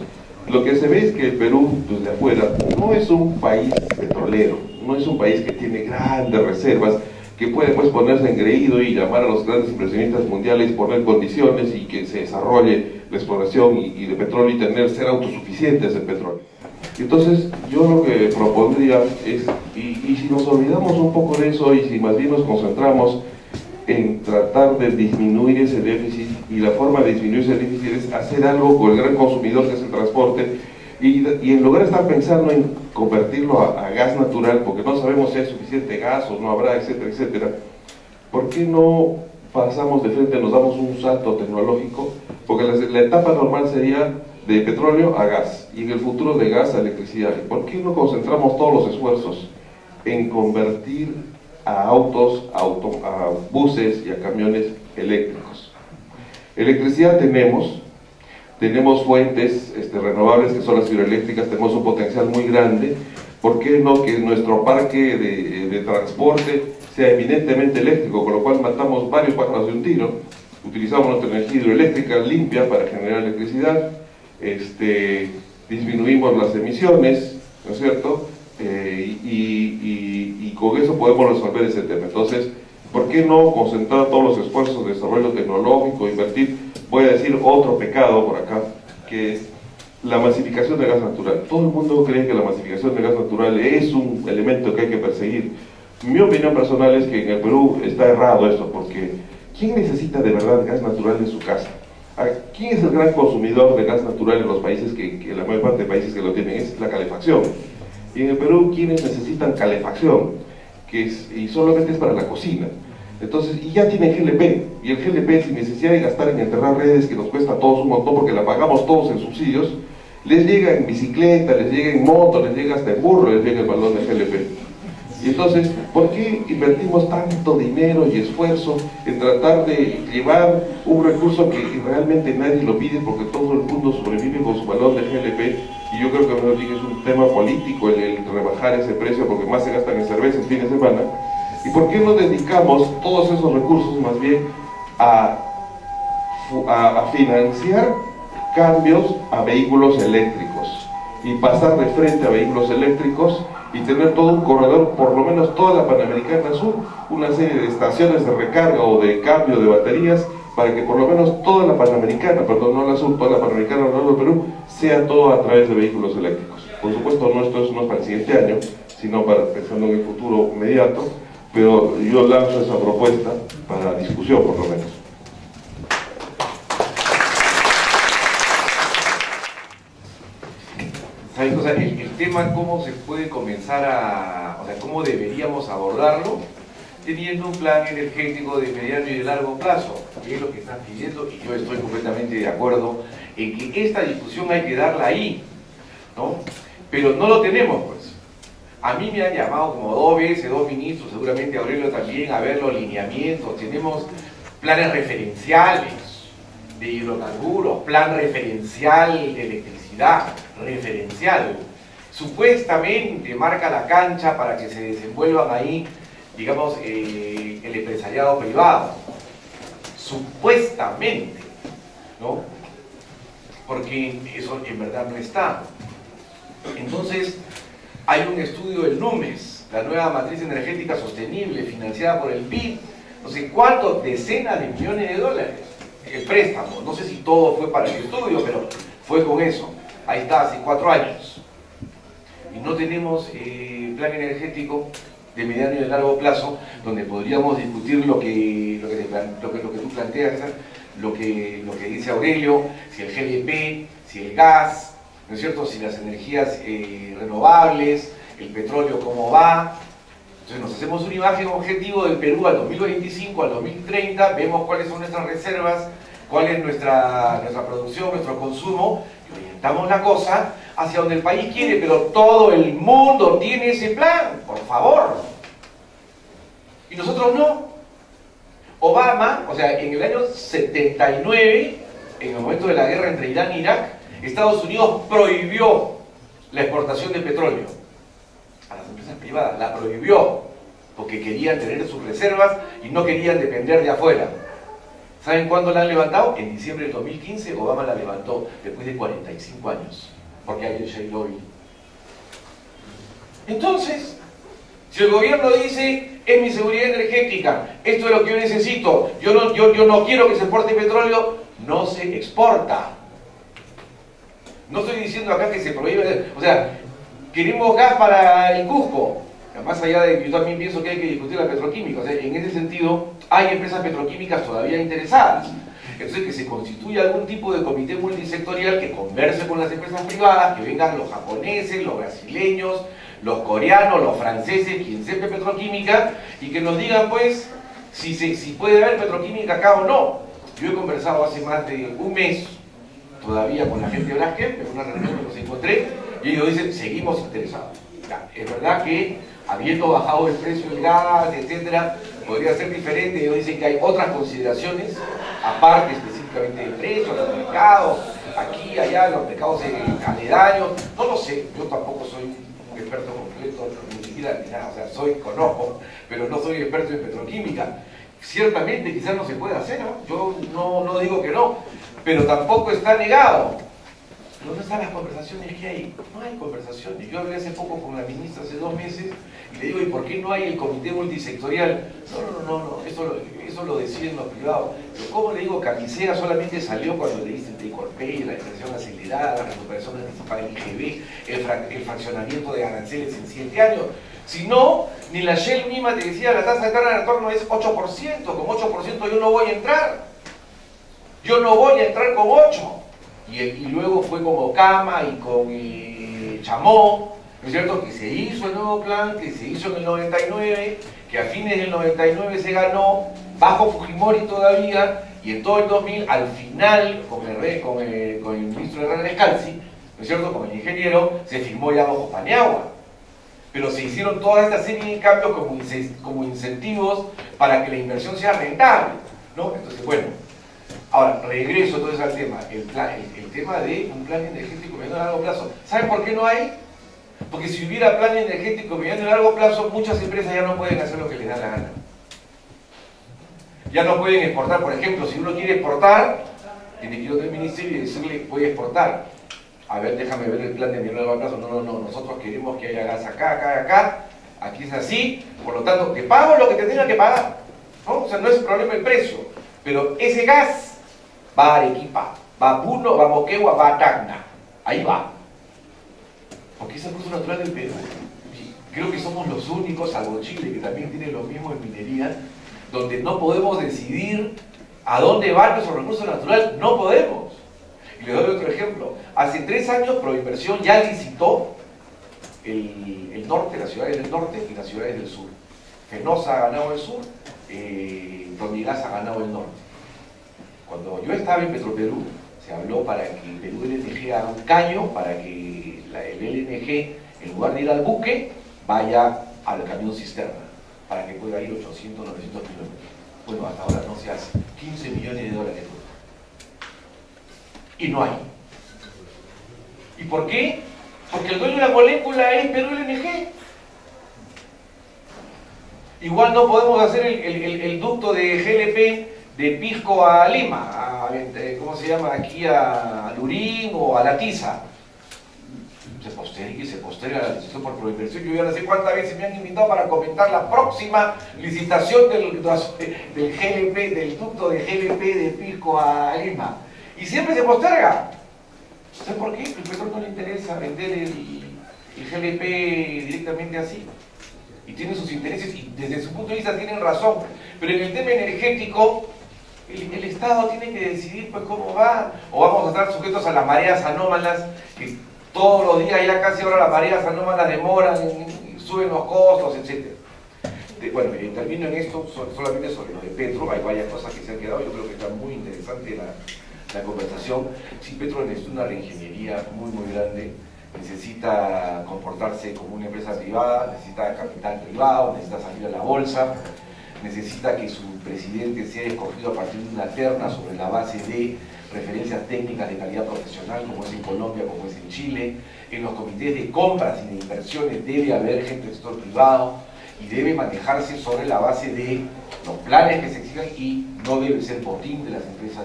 Speaker 5: lo que se ve es que el Perú, desde afuera, no es un país petrolero, no es un país que tiene grandes reservas, que puede pues ponerse engreído y llamar a los grandes inversionistas mundiales, poner condiciones y que se desarrolle la exploración y de petróleo y ser autosuficientes en petróleo. Entonces yo lo que propondría es, y si nos olvidamos un poco de eso y si más bien nos concentramos en tratar de disminuir ese déficit, y la forma de disminuir ese déficit es hacer algo con el gran consumidor que es el transporte, y en lugar de estar pensando en convertirlo a gas natural, porque no sabemos si hay suficiente gas o no habrá, etcétera, etcétera, ¿por qué no pasamos de frente, nos damos un salto tecnológico? Porque la etapa normal sería de petróleo a gas, y en el futuro de gas a electricidad. ¿Por qué no concentramos todos los esfuerzos en convertir a autos, a buses y a camiones eléctricos? Electricidad tenemos fuentes renovables que son las hidroeléctricas, tenemos un potencial muy grande. ¿Por qué no que nuestro parque de transporte sea eminentemente eléctrico, con lo cual matamos varios pájaros de un tiro? Utilizamos nuestra energía hidroeléctrica limpia para generar electricidad, disminuimos las emisiones, ¿no es cierto? Y con eso podemos resolver ese tema. Entonces, ¿por qué no concentrar todos los esfuerzos de desarrollo tecnológico, invertir? Voy a decir otro pecado por acá, que es la masificación del gas natural. Todo el mundo cree que la masificación del gas natural es un elemento que hay que perseguir. Mi opinión personal es que en el Perú está errado esto, porque ¿quién necesita de verdad gas natural en su casa? ¿Quién es el gran consumidor de gas natural en los países que la mayor parte de países que lo tienen? Es la calefacción. Y en el Perú, ¿quiénes necesitan calefacción? Y solamente es para la cocina. Entonces, y ya tienen GLP, y el GLP sin necesidad de gastar en enterrar redes que nos cuesta a todos un montón porque la pagamos todos en subsidios, les llega en bicicleta, les llega en moto, les llega hasta en burro, les llega el balón de GLP. Y entonces, ¿por qué invertimos tanto dinero y esfuerzo en tratar de llevar un recurso que realmente nadie lo pide porque todo el mundo sobrevive con su balón de GLP? Y yo creo que es un tema político el rebajar ese precio porque más se gastan en cerveza el fin de semana. ¿Y por qué no dedicamos todos esos recursos más bien a financiar cambios a vehículos eléctricos y pasar de frente a vehículos eléctricos y tener todo un corredor, por lo menos toda la Panamericana Sur, una serie de estaciones de recarga o de cambio de baterías para que por lo menos toda la Panamericana, perdón, no la Sur, toda la Panamericana alrededor del Perú, sea todo a través de vehículos eléctricos? Por supuesto, no esto no es para el siguiente año, sino pensando en el futuro inmediato, pero yo lanzo esa propuesta para discusión, por lo menos.
Speaker 3: ¿Saben? O sea, el tema, cómo se puede comenzar o sea, cómo deberíamos abordarlo, teniendo un plan energético de mediano y de largo plazo, que es lo que están pidiendo, y yo estoy completamente de acuerdo en que esta discusión hay que darla ahí, ¿no? Pero no lo tenemos, pues. A mí me han llamado como 2 veces, 2 ministros, seguramente Aurelio también, a ver los lineamientos. Tenemos planes referenciales de hidrocarburos, plan referencial de electricidad, referencial. Supuestamente marca la cancha para que se desenvuelvan ahí, digamos, el empresariado privado. Supuestamente, ¿no? Porque eso en verdad no está. Entonces, hay un estudio del NUMES, la nueva matriz energética sostenible, financiada por el BID, no sé cuántos decenas de millones de dólares. el préstamo. No sé si todo fue para el estudio, pero fue con eso. Ahí está, hace 4 años. Y no tenemos plan energético de mediano y de largo plazo, donde podríamos discutir lo que tú planteas, lo que dice Aurelio, si el GLP, si el gas, ¿no es cierto?, si las energías renovables, el petróleo cómo va. Entonces nos hacemos una imagen objetivo del Perú al 2025, al 2030, vemos cuáles son nuestras reservas, cuál es nuestra producción, nuestro consumo, y orientamos la cosa hacia donde el país quiere, pero todo el mundo tiene ese plan, por favor. Y nosotros no. Obama, o sea, en el año 79, en el momento de la guerra entre Irán e Irak, Estados Unidos prohibió la exportación de petróleo a las empresas privadas, la prohibió, porque querían tener sus reservas y no querían depender de afuera. ¿Saben cuándo la han levantado? En diciembre del 2015 Obama la levantó, después de 45 años, porque hay el shale oil. Entonces, si el gobierno dice, es mi seguridad energética, esto es lo que yo necesito, yo no quiero que se exporte petróleo, no se exporta. No estoy diciendo acá que se prohíbe, o sea, queremos gas para el Cusco, más allá de que yo también pienso que hay que discutir la petroquímica, o sea, en ese sentido hay empresas petroquímicas todavía interesadas. Entonces que se constituya algún tipo de comité multisectorial que converse con las empresas privadas, que vengan los japoneses, los brasileños, los coreanos, los franceses, quien sepa petroquímica, y que nos digan pues si puede haber petroquímica acá o no. Yo he conversado hace más de un mes todavía con la gente de Braskem, en una reunión que los encontré, y ellos dicen, seguimos interesados. Ya, es verdad que habiendo bajado el precio del gas, etcétera, podría ser diferente. Ellos dicen que hay otras consideraciones, aparte específicamente del precio, del mercado, aquí, allá, los mercados aledaños, no lo sé, yo tampoco soy un experto completo, ni siquiera ni nada, o sea, conozco, pero no soy experto en petroquímica. Ciertamente quizás no se puede hacer, ¿no? Yo no digo que no, pero tampoco está negado. ¿Dónde están las conversaciones que hay? No hay conversaciones. Yo hablé hace poco con la ministra, hace 2 meses, y le digo, ¿y por qué no hay el comité multisectorial? No, eso lo deciden los privados. Pero ¿cómo le digo? Camisea solamente salió cuando le dicen Tricorpey, la inflación acelerada, la recuperación anticipada del IGB, el fraccionamiento de aranceles en 7 años. Si no, ni la Shell misma te decía, la tasa de carga de retorno es 8%, con 8% yo no voy a entrar. Yo no voy a entrar con 8%. Y luego fue con Ocama y con Chamó, ¿no es cierto?, que se hizo el nuevo plan, que se hizo en el 99, que a fines del 99 se ganó, bajo Fujimori todavía, y en todo el 2000, al final, con el ministro Herrera Descalzi, ¿no es cierto?, con el ingeniero, se firmó ya bajo Paniagua. Pero se hicieron toda esta serie de cambios como incentivos para que la inversión sea rentable, ¿no? Entonces, bueno. Ahora, regreso entonces al tema, el tema de un plan energético mediano y largo plazo. ¿Saben por qué no hay? Porque si hubiera plan energético mediano y largo plazo, muchas empresas ya no pueden hacer lo que les da la gana. Ya no pueden exportar, por ejemplo, si uno quiere exportar, tiene que ir al ministerio y decirle, voy a exportar. A ver, déjame ver el plan de mediano y largo plazo. No, nosotros queremos que haya gas acá, aquí es así, por lo tanto, te pago lo que te tenga que pagar, ¿no? O sea, no es el problema el precio, pero ese gas va a Arequipa, va a Puno, va a Moquegua, va a Tacna. Ahí va. Porque es el recurso natural del Perú. Creo que somos los únicos, salvo Chile, que también tiene lo mismo en minería, donde no podemos decidir a dónde va nuestro recurso natural. No podemos. Y les doy otro ejemplo. Hace 3 años Proinversión ya licitó el norte, las ciudades del norte y las ciudades del sur. Fenosa ha ganado el sur, Promigas ha ganado el norte. Cuando yo estaba en Petroperú, se habló para que el Perú LNG haga un caño, para que el LNG, en lugar de ir al buque, vaya al camión cisterna, para que pueda ir 800, 900 kilómetros. Bueno, hasta ahora no se hace. 15 millones de dólares. Y no hay. ¿Y por qué? Porque el dueño de la molécula es Perú LNG. Igual no podemos hacer el ducto de GLP de Pisco a Lima, ¿cómo se llama? Aquí a Lurín o a La Tiza. Se posteriza se posterga la licitación por proinversión. Yo ya no sé cuántas veces me han invitado para comentar la próxima licitación del GLP, del ducto de GLP de Pisco a Lima. Y siempre se posterga. ¿Saben por qué? El Petro no le interesa vender el GLP directamente así. Y tiene sus intereses, y desde su punto de vista tienen razón. Pero en el tema energético, el Estado tiene que decidir pues cómo va, o vamos a estar sujetos a las mareas anómalas, que todos los días ya casi ahora las mareas anómalas demoran, suben los costos, etc. Bueno, termino en esto solamente sobre lo de Petro. Hay varias cosas que se han quedado, yo creo que está muy interesante la conversación. Si Petro necesita una reingeniería muy grande, necesita comportarse como una empresa privada, necesita capital privado, necesita salir a la bolsa, necesita que su presidente sea escogido a partir de una terna sobre la base de referencias técnicas de calidad profesional, como es en Colombia, como es en Chile. En los comités de compras y de inversiones debe haber gente del sector privado y debe manejarse sobre la base de los planes que se exijan, y no debe ser botín de las empresas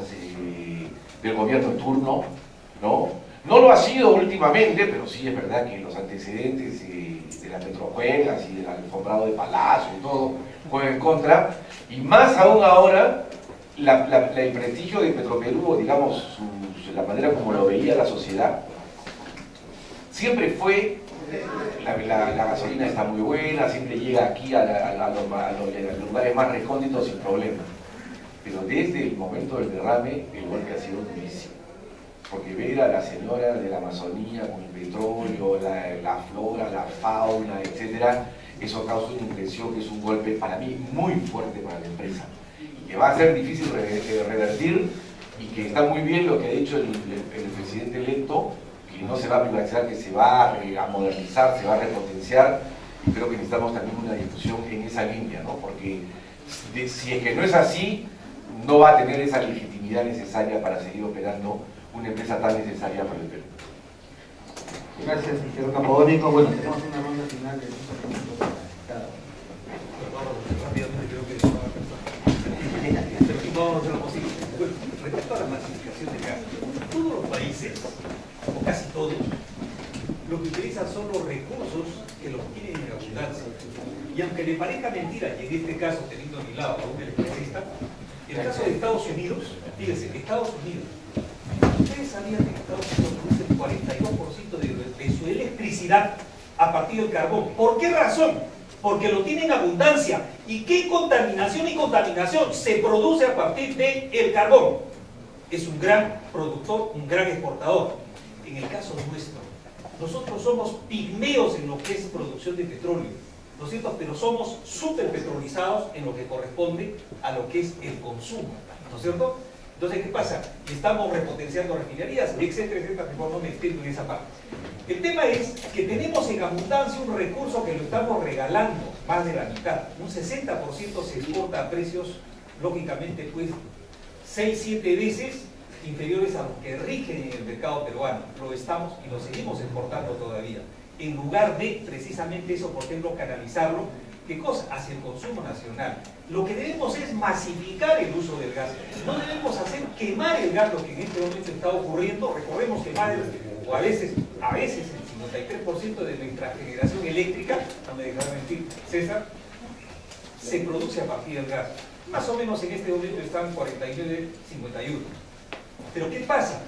Speaker 3: del gobierno en turno, ¿no? No lo ha sido últimamente, pero sí es verdad que los antecedentes de las Petrojuegas y del alfombrado de Palacio y todo juegan en contra, y más aún ahora el prestigio de Petroperú, digamos, la manera como lo veía la sociedad, siempre fue la gasolina está muy buena, siempre llega aquí a los lugares más recónditos sin problema. Pero desde el momento del derrame, el golpe ha sido durísimo. Porque ver a la señora de la Amazonía con el petróleo, la flora, la fauna, etcétera, eso causa una impresión que es un golpe para mí muy fuerte para la empresa. Y que va a ser difícil revertir, y que está muy bien lo que ha dicho el presidente electo, que no se va a privatizar, que se va a modernizar, se va a repotenciar, y creo que necesitamos también una discusión en esa línea, ¿no? Porque si es que no es así, no va a tener esa legitimidad necesaria para seguir operando una empresa tan necesaria para el Perú.
Speaker 1: Gracias, ingeniero Campodónico. Bueno, tenemos una ronda final de 5 minutos para cada uno.
Speaker 4: Rápidamente creo que vamos a hacer lo posible. Bueno, respecto a la masificación de gas, todos los países, o casi todos, lo que utilizan son los recursos que los tienen en abundancia. Y aunque le parezca mentira, y en este caso, teniendo a mi lado a un electricista, en el caso de Estados Unidos, fíjense, Estados Unidos, ustedes sabían que Estados Unidos produce el 42% de su electricidad a partir del carbón. ¿Por qué razón? Porque lo tiene en abundancia. ¿Y qué contaminación y contaminación se produce a partir del carbón? Es un gran productor, un gran exportador. En el caso nuestro, nosotros somos pigmeos en lo que es producción de petróleo, ¿no es cierto? Pero somos súper petrolizados en lo que corresponde a lo que es el consumo, ¿no es cierto? Entonces, ¿qué pasa? Estamos repotenciando refinerías, etcétera, etcétera, mejor no me extiendo en esa parte. El tema es que tenemos en abundancia un recurso que lo estamos regalando, más de la mitad. Un 60% se exporta a precios, lógicamente, pues, 6-7 veces inferiores a los que rigen en el mercado peruano. Lo estamos y lo seguimos exportando todavía. En lugar de, precisamente eso, por ejemplo, canalizarlo, ¿qué cosa? Hacia el consumo nacional. Lo que debemos es masificar el uso del gas. No debemos hacer quemar el gas, lo que en este momento está ocurriendo. Recordemos que más o a veces el 53% de nuestra generación eléctrica, no me dejará mentir César, se produce a partir del gas. Más o menos en este momento están 49-51. Pero ¿qué pasa?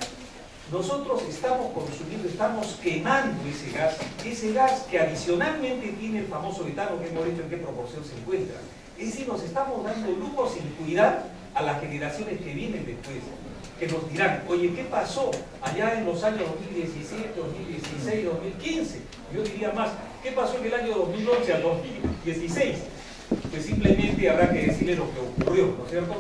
Speaker 4: Nosotros estamos consumiendo, estamos quemando ese gas que adicionalmente tiene el famoso etano, que hemos dicho en qué proporción se encuentra. Es decir, nos estamos dando lujo sin cuidar a las generaciones que vienen después, que nos dirán, oye, ¿qué pasó allá en los años 2017, 2016, 2015? Yo diría más, ¿qué pasó en el año 2011 al 2016? Pues simplemente habrá que decirle lo que ocurrió, ¿no es cierto?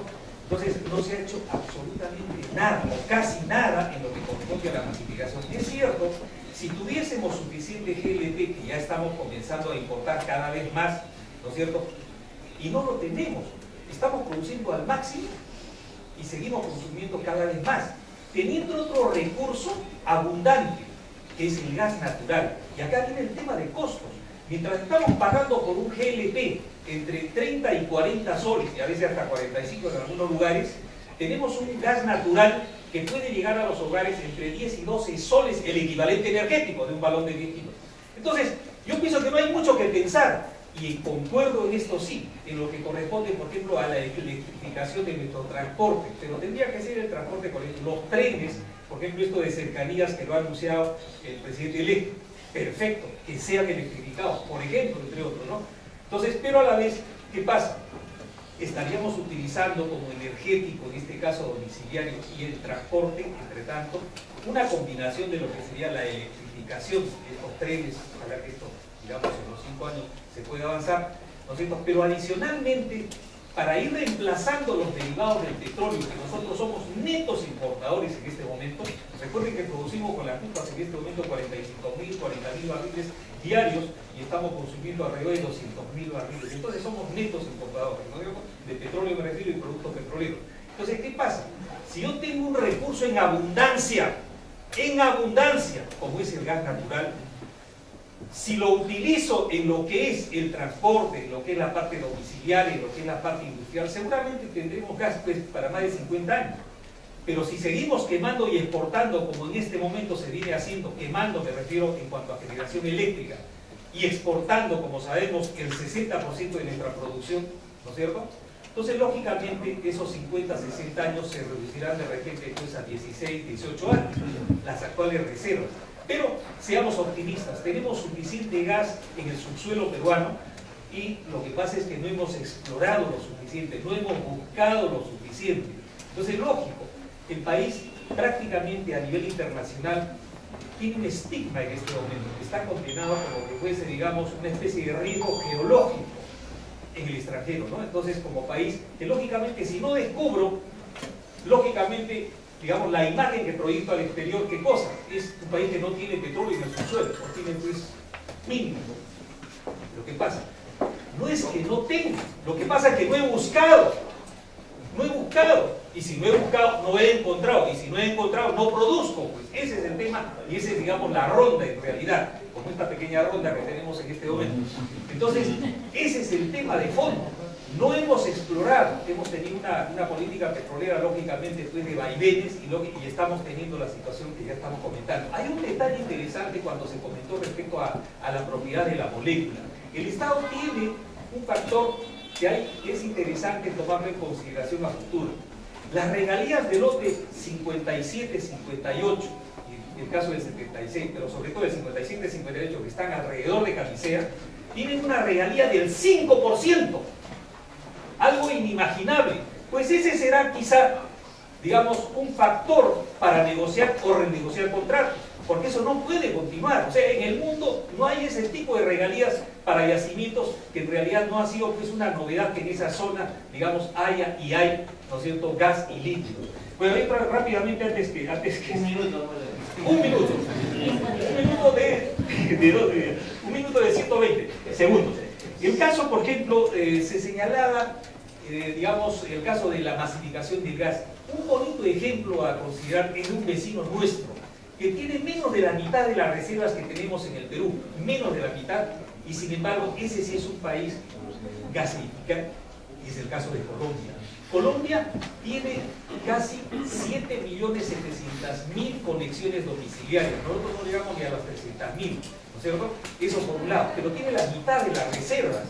Speaker 4: Entonces no se ha hecho absolutamente nada, o casi nada, en lo que corresponde a la masificación. Es cierto, si tuviésemos suficiente GLP, que ya estamos comenzando a importar cada vez más, ¿no es cierto? Y no lo tenemos, estamos produciendo al máximo y seguimos consumiendo cada vez más, teniendo otro recurso abundante, que es el gas natural. Y acá viene el tema de costos. Mientras estamos pagando por un GLP entre 30 y 40 soles, y a veces hasta 45 en algunos lugares, tenemos un gas natural que puede llegar a los hogares entre 10 y 12 soles, el equivalente energético de un balón de 10 kilos.
Speaker 6: Entonces, yo pienso que no hay mucho que pensar, y concuerdo en esto sí, en lo que corresponde, por ejemplo, a la electrificación de nuestro transporte, pero tendría que ser el transporte colectivo, los trenes, por ejemplo, esto de cercanías que lo ha anunciado el presidente electo, perfecto, que sean electrificados, por ejemplo, entre otros, ¿no? Entonces, pero a la vez, ¿qué pasa? Estaríamos utilizando como energético, en este caso domiciliario, y el transporte, entre tanto, una combinación de lo que sería la electrificación de estos trenes, ojalá que esto, digamos, en los 5 años se pueda avanzar, ¿no es cierto? Pero adicionalmente, para ir reemplazando los derivados del petróleo, que nosotros somos netos importadores en este momento, recuerden que producimos con las culpas en este momento 45.000, 40.000 barriles diarios y estamos consumiendo alrededor de 200.000 barriles. Entonces somos netos importadores, ¿no? De petróleo me refiero y productos petroleros. Entonces, ¿qué pasa? Si yo tengo un recurso en abundancia, como es el gas natural, si lo utilizo en lo que es el transporte, en lo que es la parte domiciliaria, en lo que es la parte industrial, seguramente tendremos gas pues, para más de 50 años. Pero si seguimos quemando y exportando, como en este momento se viene haciendo, quemando me refiero en cuanto a generación eléctrica, y exportando, como sabemos, el 60% de nuestra producción, ¿no es cierto? Entonces, lógicamente, esos 50, 60 años se reducirán de repente pues, a 16, 18 años, las actuales reservas. Pero seamos optimistas, tenemos suficiente gas en el subsuelo peruano y lo que pasa es que no hemos explorado lo suficiente, no hemos buscado lo suficiente. Entonces, lógico, el país prácticamente a nivel internacional tiene un estigma en este momento, está condenado como que fuese, digamos, una especie de riesgo geológico en el extranjero, ¿no? Entonces, como país, que lógicamente si no descubro, lógicamente, digamos, la imagen que proyecto al exterior, ¿qué cosa? Es un país que no tiene petróleo en el subsuelo, no tiene pues mínimo. Lo que pasa, no es que no tenga, lo que pasa es que no he buscado, y si no he buscado, no he encontrado, y si no he encontrado, no produzco, pues ese es el tema, y esa es, digamos, la ronda en realidad, como esta pequeña ronda que tenemos en este momento. Entonces, ese es el tema de fondo. No hemos explorado, hemos tenido una política petrolera lógicamente pues, de vaivenes y estamos teniendo la situación que ya estamos comentando. Hay un detalle interesante cuando se comentó respecto a la propiedad de la molécula. El Estado tiene un factor que es interesante tomarlo en consideración a futuro. Las regalías del lote 57, 58, y el caso del 76, pero sobre todo el 57, 58 que están alrededor de Camisea, tienen una regalía del 5%. Algo inimaginable, pues ese será quizá, digamos, un factor para negociar o renegociar contratos, porque eso no puede continuar. O sea, en el mundo no hay ese tipo de regalías para yacimientos que en realidad no ha sido pues una novedad que en esa zona, digamos, haya y hay, ¿no es cierto?, gas y líquido. Bueno, ahí rápidamente antes que un minuto de 120 segundos. El caso, por ejemplo, se señalaba, digamos, el caso de la masificación del gas. Un bonito ejemplo a considerar en un vecino nuestro, que tiene menos de la mitad de las reservas que tenemos en el Perú, menos de la mitad, y sin embargo, ese sí es un país gasificado, y es el caso de Colombia. Colombia tiene casi 7.700.000 conexiones domiciliarias, nosotros no llegamos ni a las 300.000. ¿No es cierto? Eso por un lado, pero tiene la mitad de las reservas.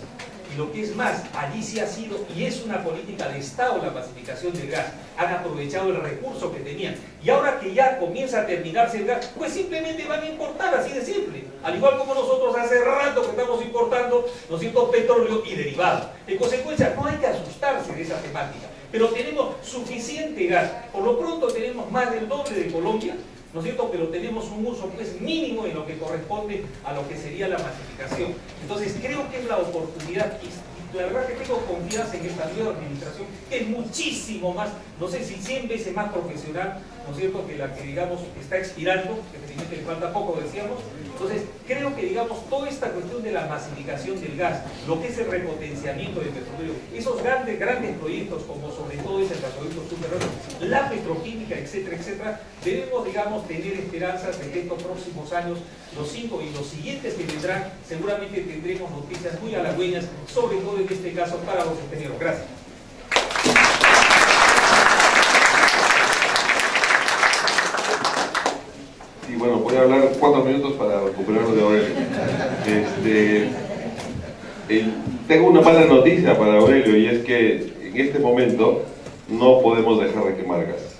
Speaker 6: Y lo que es más, allí sí ha sido, y es una política de Estado la masificación del gas. Han aprovechado el recurso que tenían. Y ahora que ya comienza a terminarse el gas, pues simplemente van a importar, así de simple. Al igual como nosotros hace rato que estamos importando, ¿no es cierto?, petróleo y derivados. En consecuencia, no hay que asustarse de esa temática. Pero tenemos suficiente gas. Por lo pronto tenemos más del doble de Colombia, ¿no es cierto? Pero tenemos un uso pues mínimo en lo que corresponde a lo que sería la masificación. Entonces creo que es la oportunidad, y la verdad que tengo confianza en esta nueva administración, que es muchísimo más, no sé si 100 veces más profesional, ¿no es cierto?, que la que digamos está expirando, que evidentemente le falta poco, decíamos. Entonces creo que digamos toda esta cuestión de la masificación del gas, lo que es el repotenciamiento del petróleo, esos grandes proyectos como sobre todo es el gasoducto subterráneo, la petroquímica, etcétera, etcétera, debemos digamos tener esperanzas de que estos próximos años, los 5 y los siguientes que vendrán, seguramente tendremos noticias muy halagüeñas, sobre todo en este caso para los ingenieros. Gracias.
Speaker 5: Sí, bueno, voy a hablar 4 minutos para recuperarlo de Aurelio. Tengo una mala noticia para Aurelio, y es que en este momento no podemos dejar de quemar gas.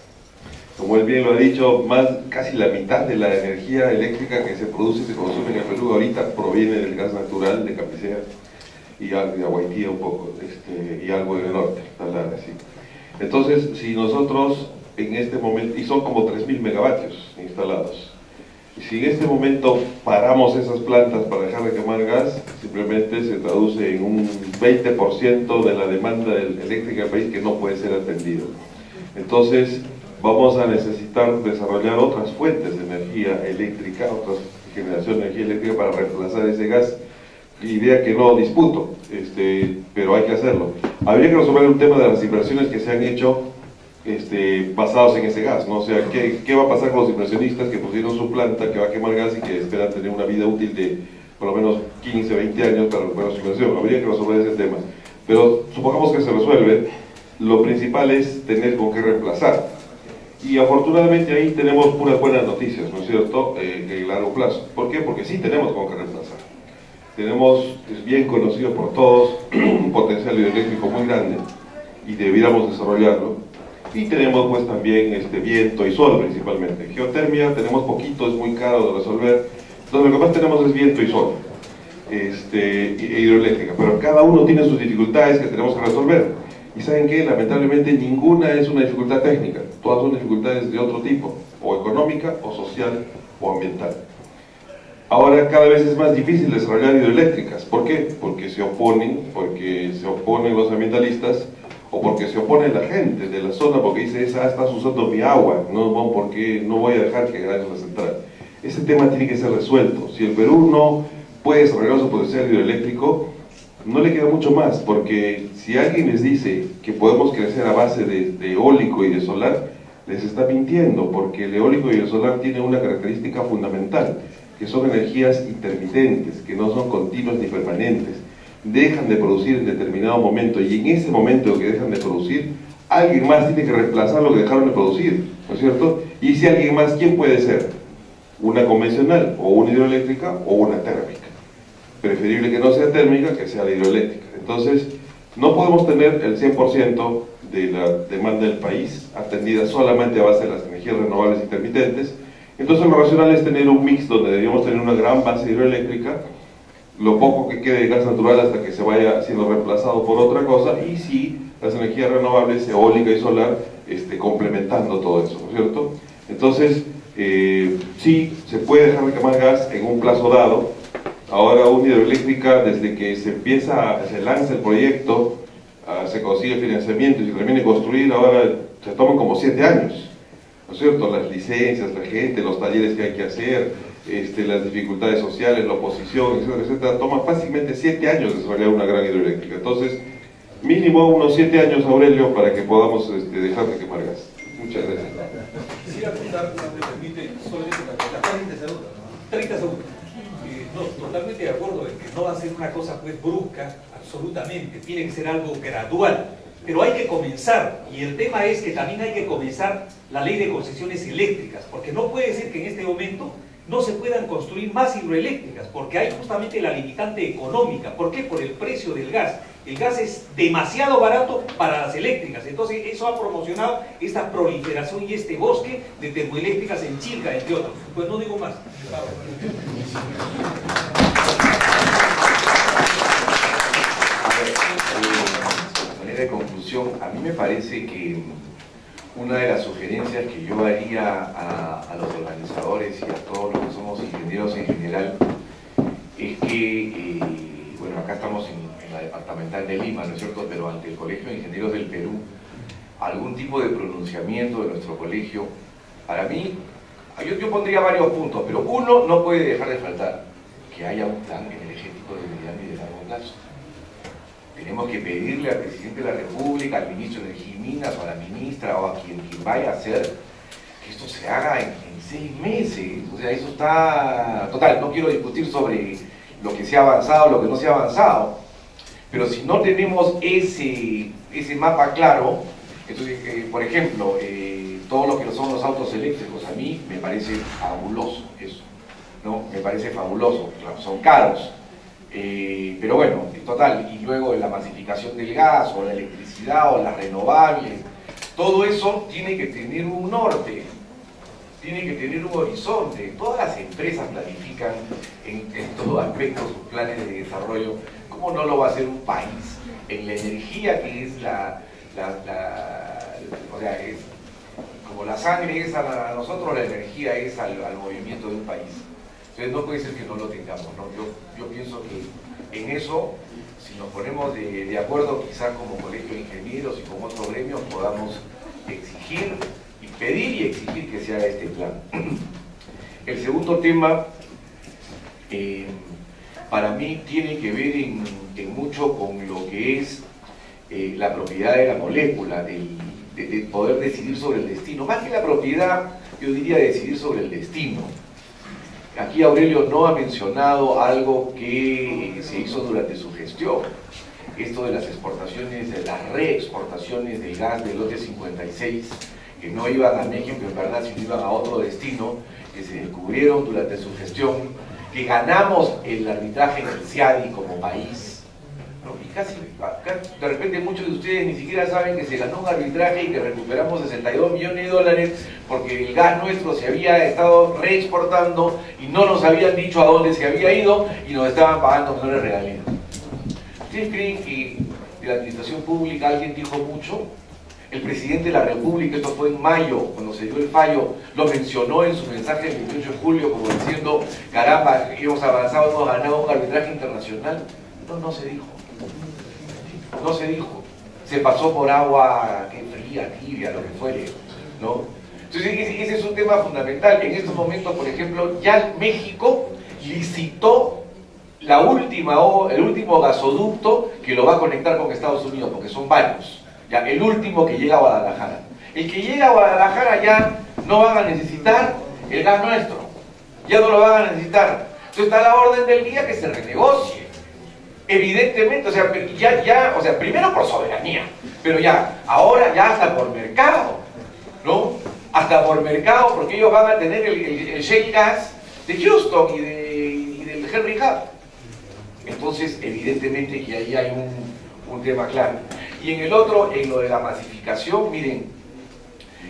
Speaker 5: Como él bien lo ha dicho, casi la mitad de la energía eléctrica que se produce y se consume en el Perú ahorita proviene del gas natural de Capicea y algo de Aguaitía un poco, y algo del norte, Talara, sí. Entonces, si nosotros en este momento, y son como 3.000 megavatios instalados, y si en este momento paramos esas plantas para dejar de quemar gas, simplemente se traduce en un 20% de la demanda eléctrica del país que no puede ser atendido. Entonces, vamos a necesitar desarrollar otras fuentes de energía eléctrica, otras generaciones de energía eléctrica para reemplazar ese gas. Idea que no disputo, pero hay que hacerlo. Habría que resolver un tema de las inversiones que se han hecho basados en ese gas, ¿no? O sea, ¿qué va a pasar con los inversionistas que pusieron su planta que va a quemar gas y que esperan tener una vida útil de por lo menos 15, 20 años para recuperar su inversión? Habría que resolver ese tema. Pero supongamos que se resuelve, lo principal es tener con qué reemplazar. Y afortunadamente ahí tenemos puras buenas noticias, ¿no es cierto?, en el largo plazo. ¿Por qué? Porque sí tenemos con qué reemplazar. Tenemos, es bien conocido por todos, un potencial hidroeléctrico muy grande y debiéramos desarrollarlo. Y tenemos pues también viento y sol principalmente. Geotermia tenemos poquito, es muy caro de resolver. Entonces lo que más tenemos es viento y sol, e hidroeléctrica. Pero cada uno tiene sus dificultades que tenemos que resolver. Y ¿saben qué? Lamentablemente ninguna es una dificultad técnica. Todas son dificultades de otro tipo, o económica, o social, o ambiental. Ahora cada vez es más difícil desarrollar hidroeléctricas. ¿Por qué? Porque se oponen los ambientalistas, o porque se opone la gente de la zona, porque dice, estás usando mi agua, no, porque no voy a dejar que hagas la central. Ese tema tiene que ser resuelto. Si el Perú no puede desarrollar su potencial hidroeléctrico, no le queda mucho más, porque si alguien les dice que podemos crecer a base de eólico y de solar, les está mintiendo, porque el eólico y el solar tienen una característica fundamental, que son energías intermitentes, que no son continuas ni permanentes. Dejan de producir en determinado momento, y en ese momento que dejan de producir, alguien más tiene que reemplazar lo que dejaron de producir, ¿no es cierto? Y si alguien más, ¿quién puede ser? Una convencional, o una hidroeléctrica, o una térmica. Preferible que no sea térmica, que sea la hidroeléctrica. Entonces, no podemos tener el 100% de la demanda del país atendida solamente a base de las energías renovables intermitentes. Entonces, lo racional es tener un mix donde deberíamos tener una gran base hidroeléctrica, lo poco que quede de gas natural hasta que se vaya siendo reemplazado por otra cosa, y sí, las energías renovables, eólica y solar, complementando todo eso, ¿no es cierto? Entonces, sí, se puede dejar de quemar gas en un plazo dado. Ahora una hidroeléctrica, desde que se lanza el proyecto, se consigue financiamiento y se termina de construir, ahora se toman como 7 años, ¿no es cierto? Las licencias, la gente, los talleres que hay que hacer, las dificultades sociales, la oposición, etcétera, etcétera, toma fácilmente 7 años desarrollar una gran hidroeléctrica. Entonces, mínimo unos 7 años, Aurelio, para que podamos dejar de quemar gas. Muchas gracias.
Speaker 6: Quisiera apuntar, si me permite, solamente una cosa. 30 segundos. 30 segundos. No, totalmente de acuerdo en que no va a ser una cosa pues brusca, absolutamente, tiene que ser algo gradual, pero hay que comenzar, y el tema es que también hay que comenzar la ley de concesiones eléctricas, porque no puede ser que en este momento no se puedan construir más hidroeléctricas, porque hay justamente la limitante económica. ¿Por qué? Por el precio del gas. El gas es demasiado barato para las eléctricas, entonces eso ha promocionado esta proliferación y este bosque de termoeléctricas en Chilca, entre otros. Pues no digo más.
Speaker 3: De manera de conclusión, a mí me parece que una de las sugerencias que yo haría a los organizadores y a todos los que somos ingenieros en general es que, bueno, acá estamos en la departamental de Lima, ¿no es cierto?, pero ante el Colegio de Ingenieros del Perú, algún tipo de pronunciamiento de nuestro colegio, para mí, yo pondría varios puntos, pero uno no puede dejar de faltar, que haya un plan energético de mediano y de largo plazo. Tenemos que pedirle al presidente de la República, al ministro de Energía y Minas, o a la ministra, o a quien vaya a hacer, que esto se haga en 6 meses. O sea, eso está... Total, no quiero discutir sobre lo que se ha avanzado, lo que no se ha avanzado, pero si no tenemos ese mapa claro, entonces, por ejemplo, todo lo que son los autos eléctricos, a mí me parece fabuloso eso. ¿no? Me parece fabuloso, claro, son caros. Pero bueno, en total, y luego la masificación del gas, o la electricidad, o las renovables, todo eso tiene que tener un norte, tiene que tener un horizonte. Todas las empresas planifican en todo aspecto sus planes de desarrollo. ¿Cómo no lo va a hacer un país en la energía que es o sea, es, como la sangre es a nosotros, la energía es al movimiento de un país? Entonces no puede ser que no lo tengamos, ¿no? Yo pienso que en eso, si nos ponemos de acuerdo, quizás como colegio de ingenieros y como otros gremios, podamos exigir y pedir y exigir que se haga este plan. El segundo tema, para mí, tiene que ver en mucho con lo que es la propiedad de la molécula, de poder decidir sobre el destino. Más que la propiedad, yo diría decidir sobre el destino. Aquí Aurelio no ha mencionado algo que se hizo durante su gestión, esto de las exportaciones, de las reexportaciones del gas del lote 56, que no iban a México en verdad, sino iban a otro destino, que se descubrieron durante su gestión, que ganamos el arbitraje en el CIADI como país, ¿no? Y casi, de repente muchos de ustedes ni siquiera saben que se ganó un arbitraje y que recuperamos 62 millones de dólares porque el gas nuestro se había estado reexportando y no nos habían dicho a dónde se había ido y nos estaban pagando menores regalías. ¿Ustedes creen que de la administración pública alguien dijo mucho? El presidente de la República, esto fue en mayo, cuando se dio el fallo, lo mencionó en su mensaje del 28 de julio como diciendo, caramba, hemos avanzado, hemos ganado un arbitraje internacional. No se dijo. No se dijo. Se pasó por agua fría, tibia, lo que fuere, ¿no? Entonces ese es un tema fundamental. En estos momentos, por ejemplo, ya México licitó el último gasoducto que lo va a conectar con Estados Unidos, porque son varios. Ya, el último que llega a Guadalajara. El que llega a Guadalajara ya no van a necesitar el gas nuestro. Ya no lo van a necesitar. Entonces está la orden del día que se renegocie. Evidentemente, o sea, primero por soberanía, pero ahora ya hasta por mercado, ¿no? Hasta por mercado, porque ellos van a tener el shale gas de Houston y del Henry Hub. Entonces, evidentemente que ahí hay un tema claro. Y en el otro, en lo de la masificación, miren,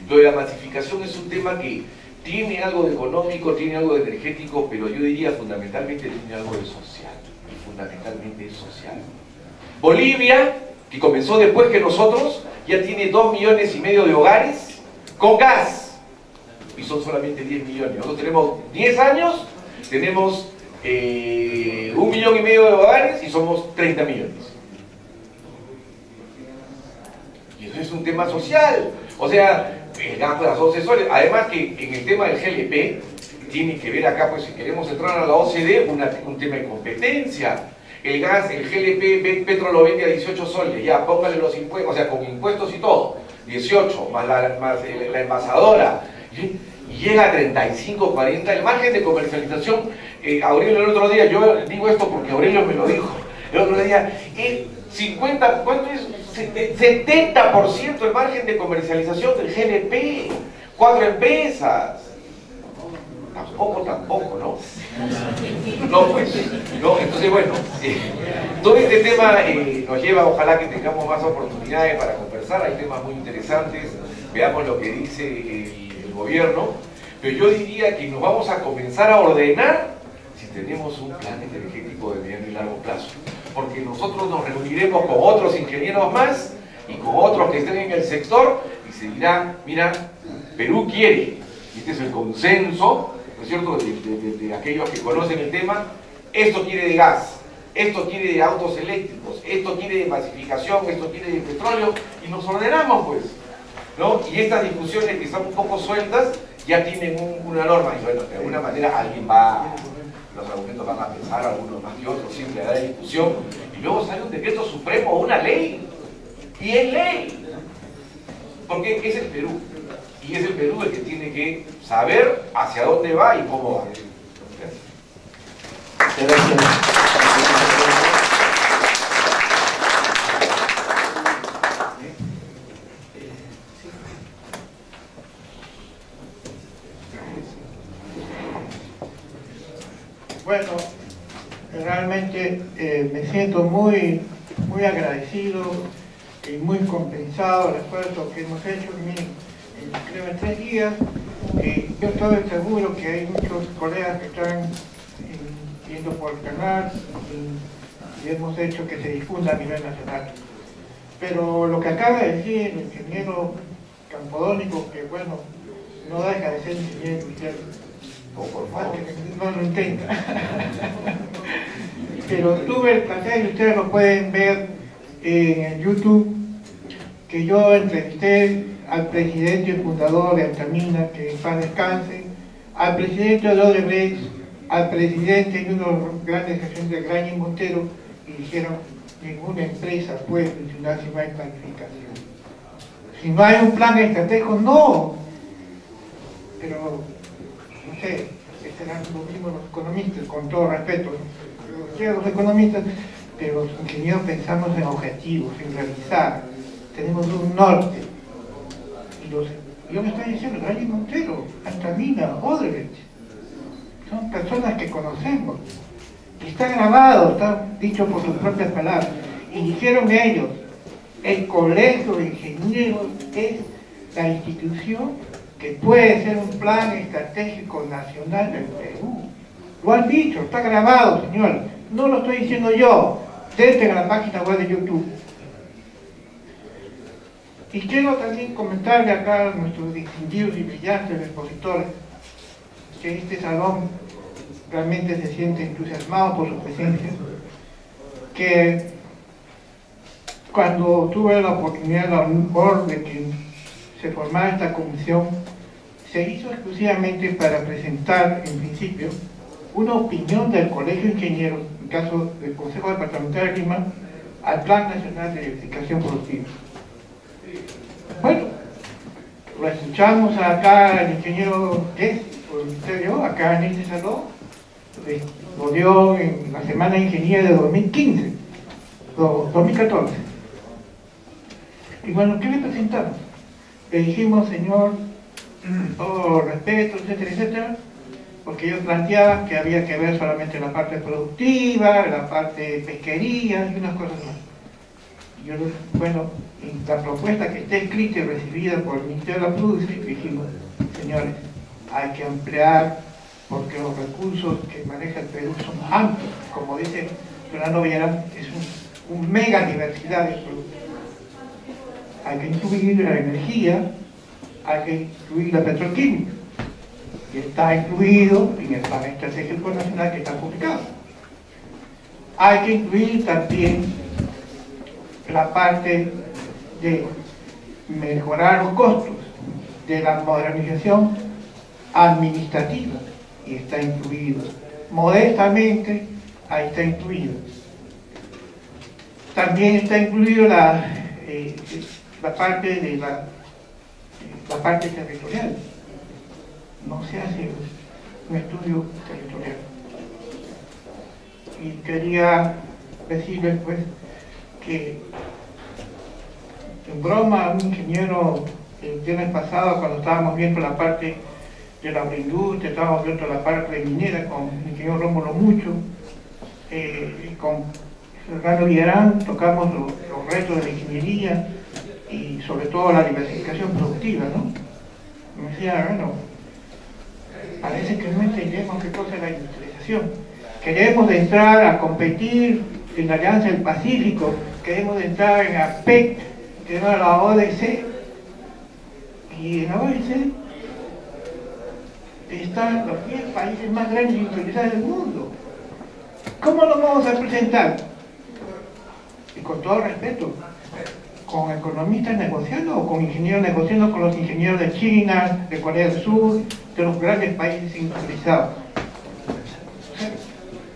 Speaker 3: lo de la masificación es un tema que tiene algo de económico, tiene algo de energético, pero yo diría fundamentalmente tiene algo de social. Fundamentalmente es social. Bolivia, que comenzó después que nosotros, ya tiene 2,5 millones de hogares con gas y son solamente 10 millones. Nosotros tenemos 10 años, tenemos 1,5 millones de hogares y somos 30 millones. Y eso es un tema social. O sea, el gas de las accesorias. Además que en el tema del GLP tiene que ver acá, pues si queremos entrar a la OCDE, un tema de competencia. El gas, el GLP, Petro lo vende a 18 soles, ya, póngale los impuestos, o sea, con impuestos y todo, 18, más la envasadora, y llega a 35, 40, el margen de comercialización, Aurelio el otro día, yo digo esto porque Aurelio me lo dijo, el otro día, 50, ¿cuánto es? 70% el margen de comercialización del GLP, 4 empresas. Tampoco, ¿no? No, pues, no, entonces bueno, todo este tema nos lleva, ojalá que tengamos más oportunidades para conversar, hay temas muy interesantes, veamos lo que dice el gobierno, pero yo diría que nos vamos a comenzar a ordenar si tenemos un plan energético de mediano y largo plazo, porque nosotros nos reuniremos con otros ingenieros más y con otros que estén en el sector y se dirá, mira, Perú quiere, y este es el consenso, ¿no es cierto?, de aquellos que conocen el tema, esto quiere de gas, esto quiere de autos eléctricos, esto quiere de masificación, esto quiere de petróleo, y nos ordenamos, pues, ¿no? Y estas discusiones que están un poco sueltas, ya tienen una norma, y bueno, de alguna manera alguien los argumentos van a pensar, algunos más que otros, siempre habrá discusión, y luego sale un decreto supremo o una ley, y es ley, porque es el Perú. Y es el Perú el que tiene que saber hacia dónde va y cómo va. Gracias.
Speaker 2: Realmente me siento muy agradecido y muy compensado el esfuerzo que hemos hecho. Miren, creo en 3 días, yo estoy seguro que hay muchos colegas que están viendo por el canal y hemos hecho que se difunda a nivel nacional. Pero lo que acaba de decir el ingeniero Campodónico, que bueno, no deja de ser ingeniero industrial, por favor, no lo intenta. Pero tuve el placer, y ustedes lo pueden ver en el YouTube, que yo entrevisté al presidente y fundador de Altamina, que en paz descanse, al presidente de Odebrecht, al presidente de uno de los grandes agentes de Graña y Montero, y dijeron: ninguna empresa puede funcionar si no hay planificación. Si no hay un plan estratégico, no. Pero, no sé, serán los mismos los economistas, con todo respeto, los economistas, pero los ingenieros pensamos en objetivos, en realizar, tenemos un norte. Y yo me estoy diciendo, Graña y Montero, Altamina, Odebrecht, son personas que conocemos. Y está grabado, está dicho por sus propias palabras. Y dijeron ellos: el Colegio de Ingenieros es la institución que puede ser un plan estratégico nacional del Perú. Lo han dicho, está grabado, señor. No lo estoy diciendo yo. Desde la página web de YouTube. Y quiero también comentarle acá a nuestros distinguidos y brillantes expositores que este salón realmente se siente entusiasmado por su presencia, que cuando tuve la oportunidad, la honor de que se formara esta comisión, se hizo exclusivamente para presentar, en principio, una opinión del Colegio de Ingenieros, en caso del Consejo Departamental de Lima, al Plan Nacional de Electrificación Productiva. Bueno, lo escuchamos acá al ingeniero Guess, acá en este salón, lo dio en la Semana de Ingeniería de 2014. Y bueno, ¿qué le presentamos? Le dijimos: señor, todo respeto, etcétera, etcétera, porque ellos planteaban que había que ver solamente la parte productiva, la parte de pesquería y unas cosas más. Y yo, bueno, la propuesta que está escrita y recibida por el Ministerio de la Producción, dijimos: señores, hay que ampliar, porque los recursos que maneja el Perú son amplios. Como dice Fernando Villarán, es un mega diversidad de productos. Hay que incluir la energía, hay que incluir la petroquímica, que está incluido en el Plan Estratégico Nacional que está publicado. Hay que incluir también la parte de mejorar los costos, de la modernización administrativa, y está incluido. Modestamente, ahí está incluido. También está incluido la parte de la parte territorial. No se hace un estudio territorial. Y quería decirles pues que, en broma, un ingeniero el viernes pasado, cuando estábamos viendo la parte de la agroindustria, estábamos viendo la parte minera con el ingeniero Rómulo Mucho, con Fernando Villarán, tocamos los retos de la ingeniería y sobre todo la diversificación productiva, ¿no? Me decía: bueno, parece que no entendemos qué cosa es la industrialización. Queremos entrar a competir en la Alianza del Pacífico, queremos entrar en APEC, queremos en la ODC, y en la ODC están los 10 países más grandes industrializados del mundo. ¿Cómo nos vamos a presentar? Y con todo respeto, ¿con economistas negociando o con ingenieros negociando con los ingenieros de China, de Corea del Sur, de los grandes países industrializados?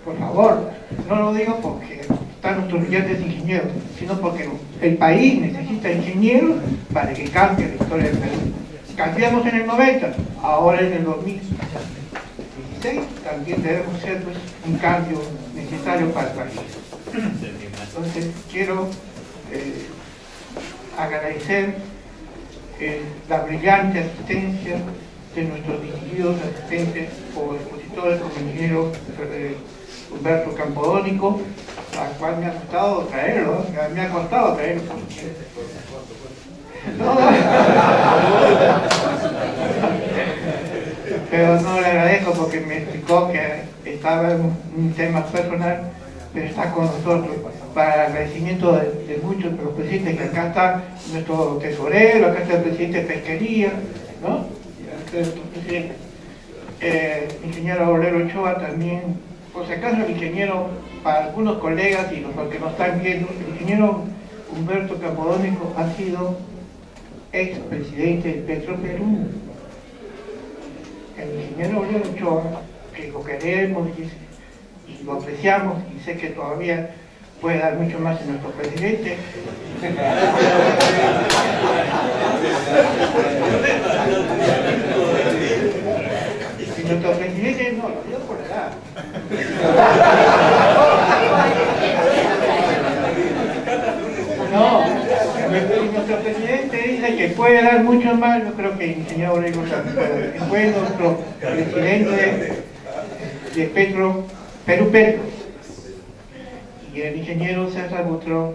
Speaker 2: Por favor, no lo digo porque están nuestros brillantes ingenieros, sino porque el país necesita ingenieros para que cambie la historia del Perú. Cambiamos en el 90, ahora en el 2016 también debemos hacer pues, un cambio necesario para el país. Entonces quiero agradecer la brillante asistencia de nuestros distinguidos asistentes o expositores como el ingeniero Humberto Campodónico, al cual me ha costado traerlo, me ha costado traerlo. No, pero no le agradezco porque me explicó que estaba en un tema personal, pero está con nosotros para el agradecimiento de muchos de los presidentes, que acá está nuestro tesorero, acá está el presidente de Pesquería, ¿no? Ingeniero Bolero Ochoa también, por si acaso el ingeniero, para algunos colegas y los que nos están viendo, el ingeniero Humberto Campodónico ha sido expresidente de Petroperú. El ingeniero Bolero Ochoa, que lo queremos y lo apreciamos, y sé que todavía puede dar mucho más en nuestro presidente. Y nuestro presidente no, lo dio por la edad. No, nuestro presidente dice que puede dar mucho más. Yo creo que el ingeniero Bolero fue nuestro presidente de Perú. Y el ingeniero César Butrón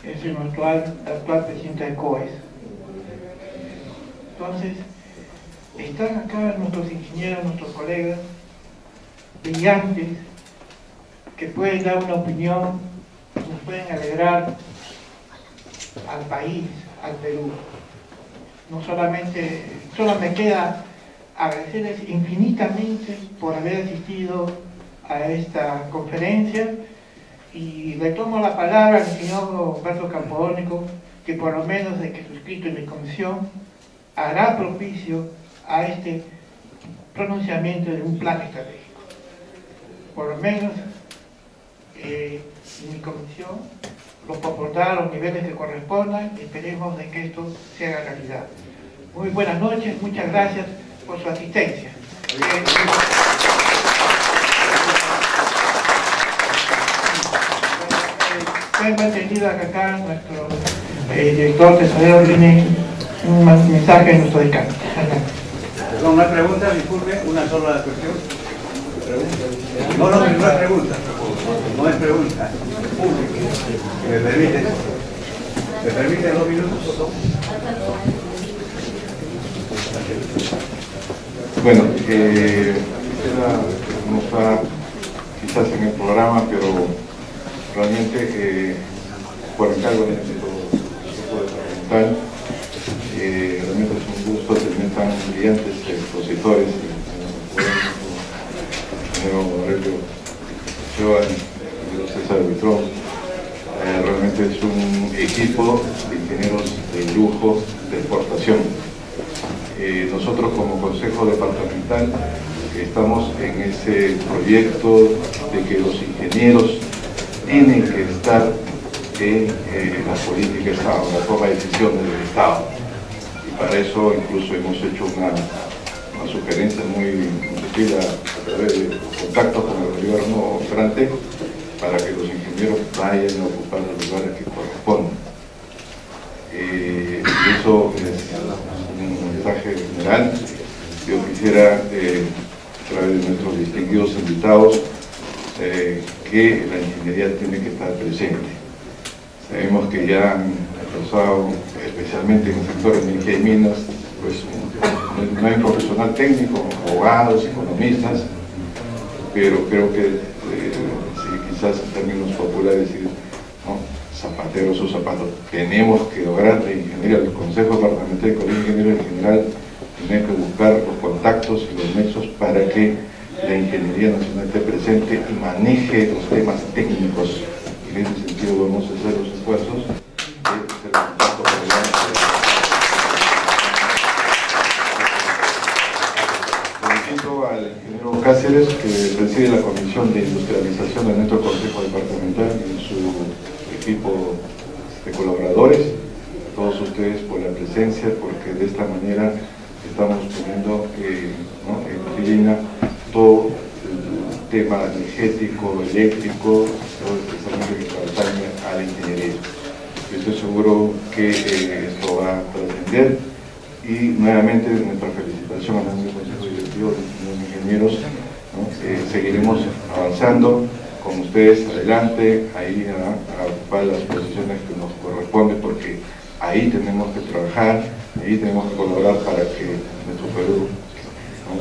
Speaker 2: es nuestro actual presidente de COES. Entonces, están acá nuestros ingenieros, nuestros colegas brillantes, que pueden dar una opinión, nos pueden alegrar al país, al Perú. No solamente, solo me queda agradecerles infinitamente por haber asistido a esta conferencia, y le tomo la palabra al señor Humberto Campodónico, que por lo menos de que suscrito en mi comisión hará propicio a este pronunciamiento de un plan estratégico. Por lo menos en mi comisión lo propondrá a los niveles que correspondan, y esperemos de que esto se haga realidad. Muy buenas noches, muchas gracias por su asistencia. Tengo entendido que acá nuestro director tesorero tiene un mensaje de nuestro decano.
Speaker 7: Perdón, no hay pregunta, disculpe, una sola cuestión. No, no es pregunta. No es pregunta. ¿Me permite? ¿Me permite 2 minutos?
Speaker 8: Bueno, no está quizás en el programa, pero realmente por encargo del equipo departamental, realmente es un gusto tener tan brillantes expositores, el ingeniero Aurelio Ochoa, el ingeniero César Butrón. Realmente es un equipo de ingenieros de lujo de exportación. Nosotros como Consejo Departamental estamos en ese proyecto de que los ingenieros tienen que estar en las políticas, en la toma de decisiones del Estado. Y para eso incluso hemos hecho una sugerencia muy sutil a través de contactos con el gobierno entrante, para que los ingenieros vayan a ocupar los lugares que corresponden. Eso es un mensaje general. Yo quisiera, a través de nuestros distinguidos invitados, que la ingeniería tiene que estar presente. Sabemos que ya han pasado, especialmente en el sector de energía y minas, pues no hay profesional técnico, abogados, economistas, pero creo que quizás en términos populares decir, ¿no?, zapateros o zapatos, tenemos que lograr la ingeniería, el Consejo Departamental de Colegio de Ingenieros en general, tiene que buscar los contactos y los nexos para que la ingeniería nacional esté presente y maneje los temas técnicos. En ese sentido vamos a hacer los esfuerzos de hacer contacto con el felicito al ingeniero Cáceres, que preside la Comisión de Industrialización de nuestro Consejo Departamental, y su equipo de colaboradores, todos ustedes por la presencia, porque de esta manera estamos poniendo en Chilena todo el tema energético, eléctrico, todo el desarrollo que atañe a la ingeniería. Yo estoy seguro que esto va a trascender, y nuevamente nuestra felicitación al Consejo Directivo de los Ingenieros, ¿no? Seguiremos avanzando con ustedes adelante, ahí a ocupar las posiciones que nos corresponden, porque ahí tenemos que trabajar, ahí tenemos que colaborar para que nuestro Perú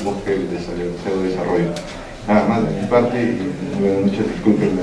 Speaker 8: busque el desarrollo. Nada más de mi parte y buenas noches, discúlpenme.